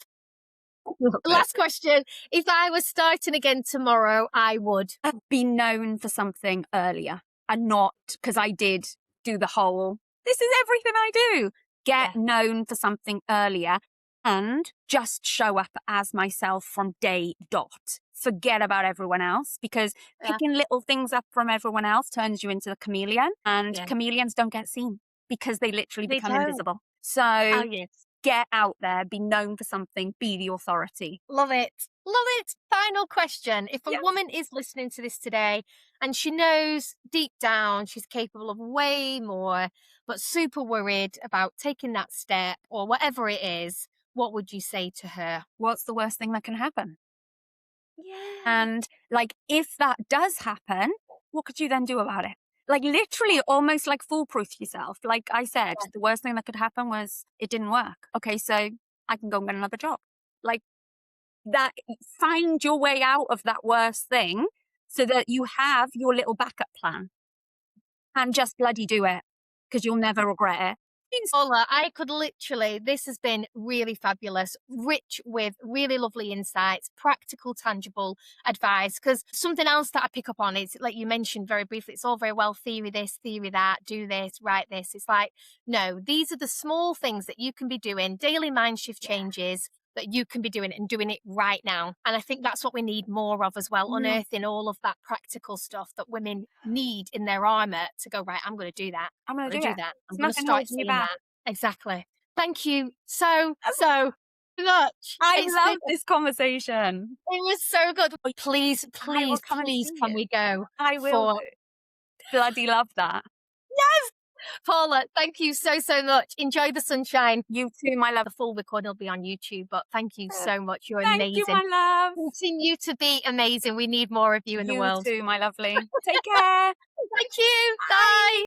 Speaker 1: Last question. If I was starting again tomorrow, I would
Speaker 2: Be known for something earlier and not because I did do the whole, this is everything I do. Get known for something earlier and just show up as myself from day dot. Forget about everyone else because picking little things up from everyone else turns you into a chameleon, and chameleons don't get seen because they literally become invisible. So get out there, be known for something, be the authority.
Speaker 1: Love it. Love it. Final question. If a woman is listening to this today and she knows deep down she's capable of way more, but super worried about taking that step or whatever it is, what would you say to her?
Speaker 2: What's the worst thing that can happen?
Speaker 1: Yeah.
Speaker 2: And like, if that does happen, what could you then do about it? Like literally almost like foolproof yourself. Like I said, the worst thing that could happen was it didn't work. Okay, so I can go and get another job. Like that, find your way out of that worst thing so that you have your little backup plan and just bloody do it because you'll never regret it.
Speaker 1: Paula, I could literally, this has been really fabulous, rich with really lovely insights, practical, tangible advice. Because something else that I pick up on is, like you mentioned very briefly, it's all very well theory this, theory that, do this, write this. It's like, no, these are the small things that you can be doing, daily mind shift changes that you can be doing and doing it right now. And I think that's what we need more of as well, unearthing all of that practical stuff that women need in their armor to go, right, I'm going to do that.
Speaker 2: I'm going to do
Speaker 1: that. I'm
Speaker 2: There's
Speaker 1: going to
Speaker 2: nothing
Speaker 1: start
Speaker 2: holding you
Speaker 1: seeing
Speaker 2: back.
Speaker 1: that. Exactly. Thank you so much.
Speaker 2: I
Speaker 1: It's
Speaker 2: love
Speaker 1: been,
Speaker 2: this conversation.
Speaker 1: it was so good. Please,
Speaker 2: I will
Speaker 1: please,
Speaker 2: come and
Speaker 1: please,
Speaker 2: see
Speaker 1: can
Speaker 2: you.
Speaker 1: we go
Speaker 2: I will
Speaker 1: for
Speaker 2: bloody love that.
Speaker 1: Paula? Thank you so, so much. Enjoy the sunshine.
Speaker 2: You too, my love.
Speaker 1: The full recording will be on YouTube, but thank you so much. You're
Speaker 2: Thank you,
Speaker 1: amazing.
Speaker 2: my love.
Speaker 1: Continue to be amazing. We need more of you in the
Speaker 2: You
Speaker 1: world.
Speaker 2: too, my lovely. Take care.
Speaker 1: Thank you. Bye.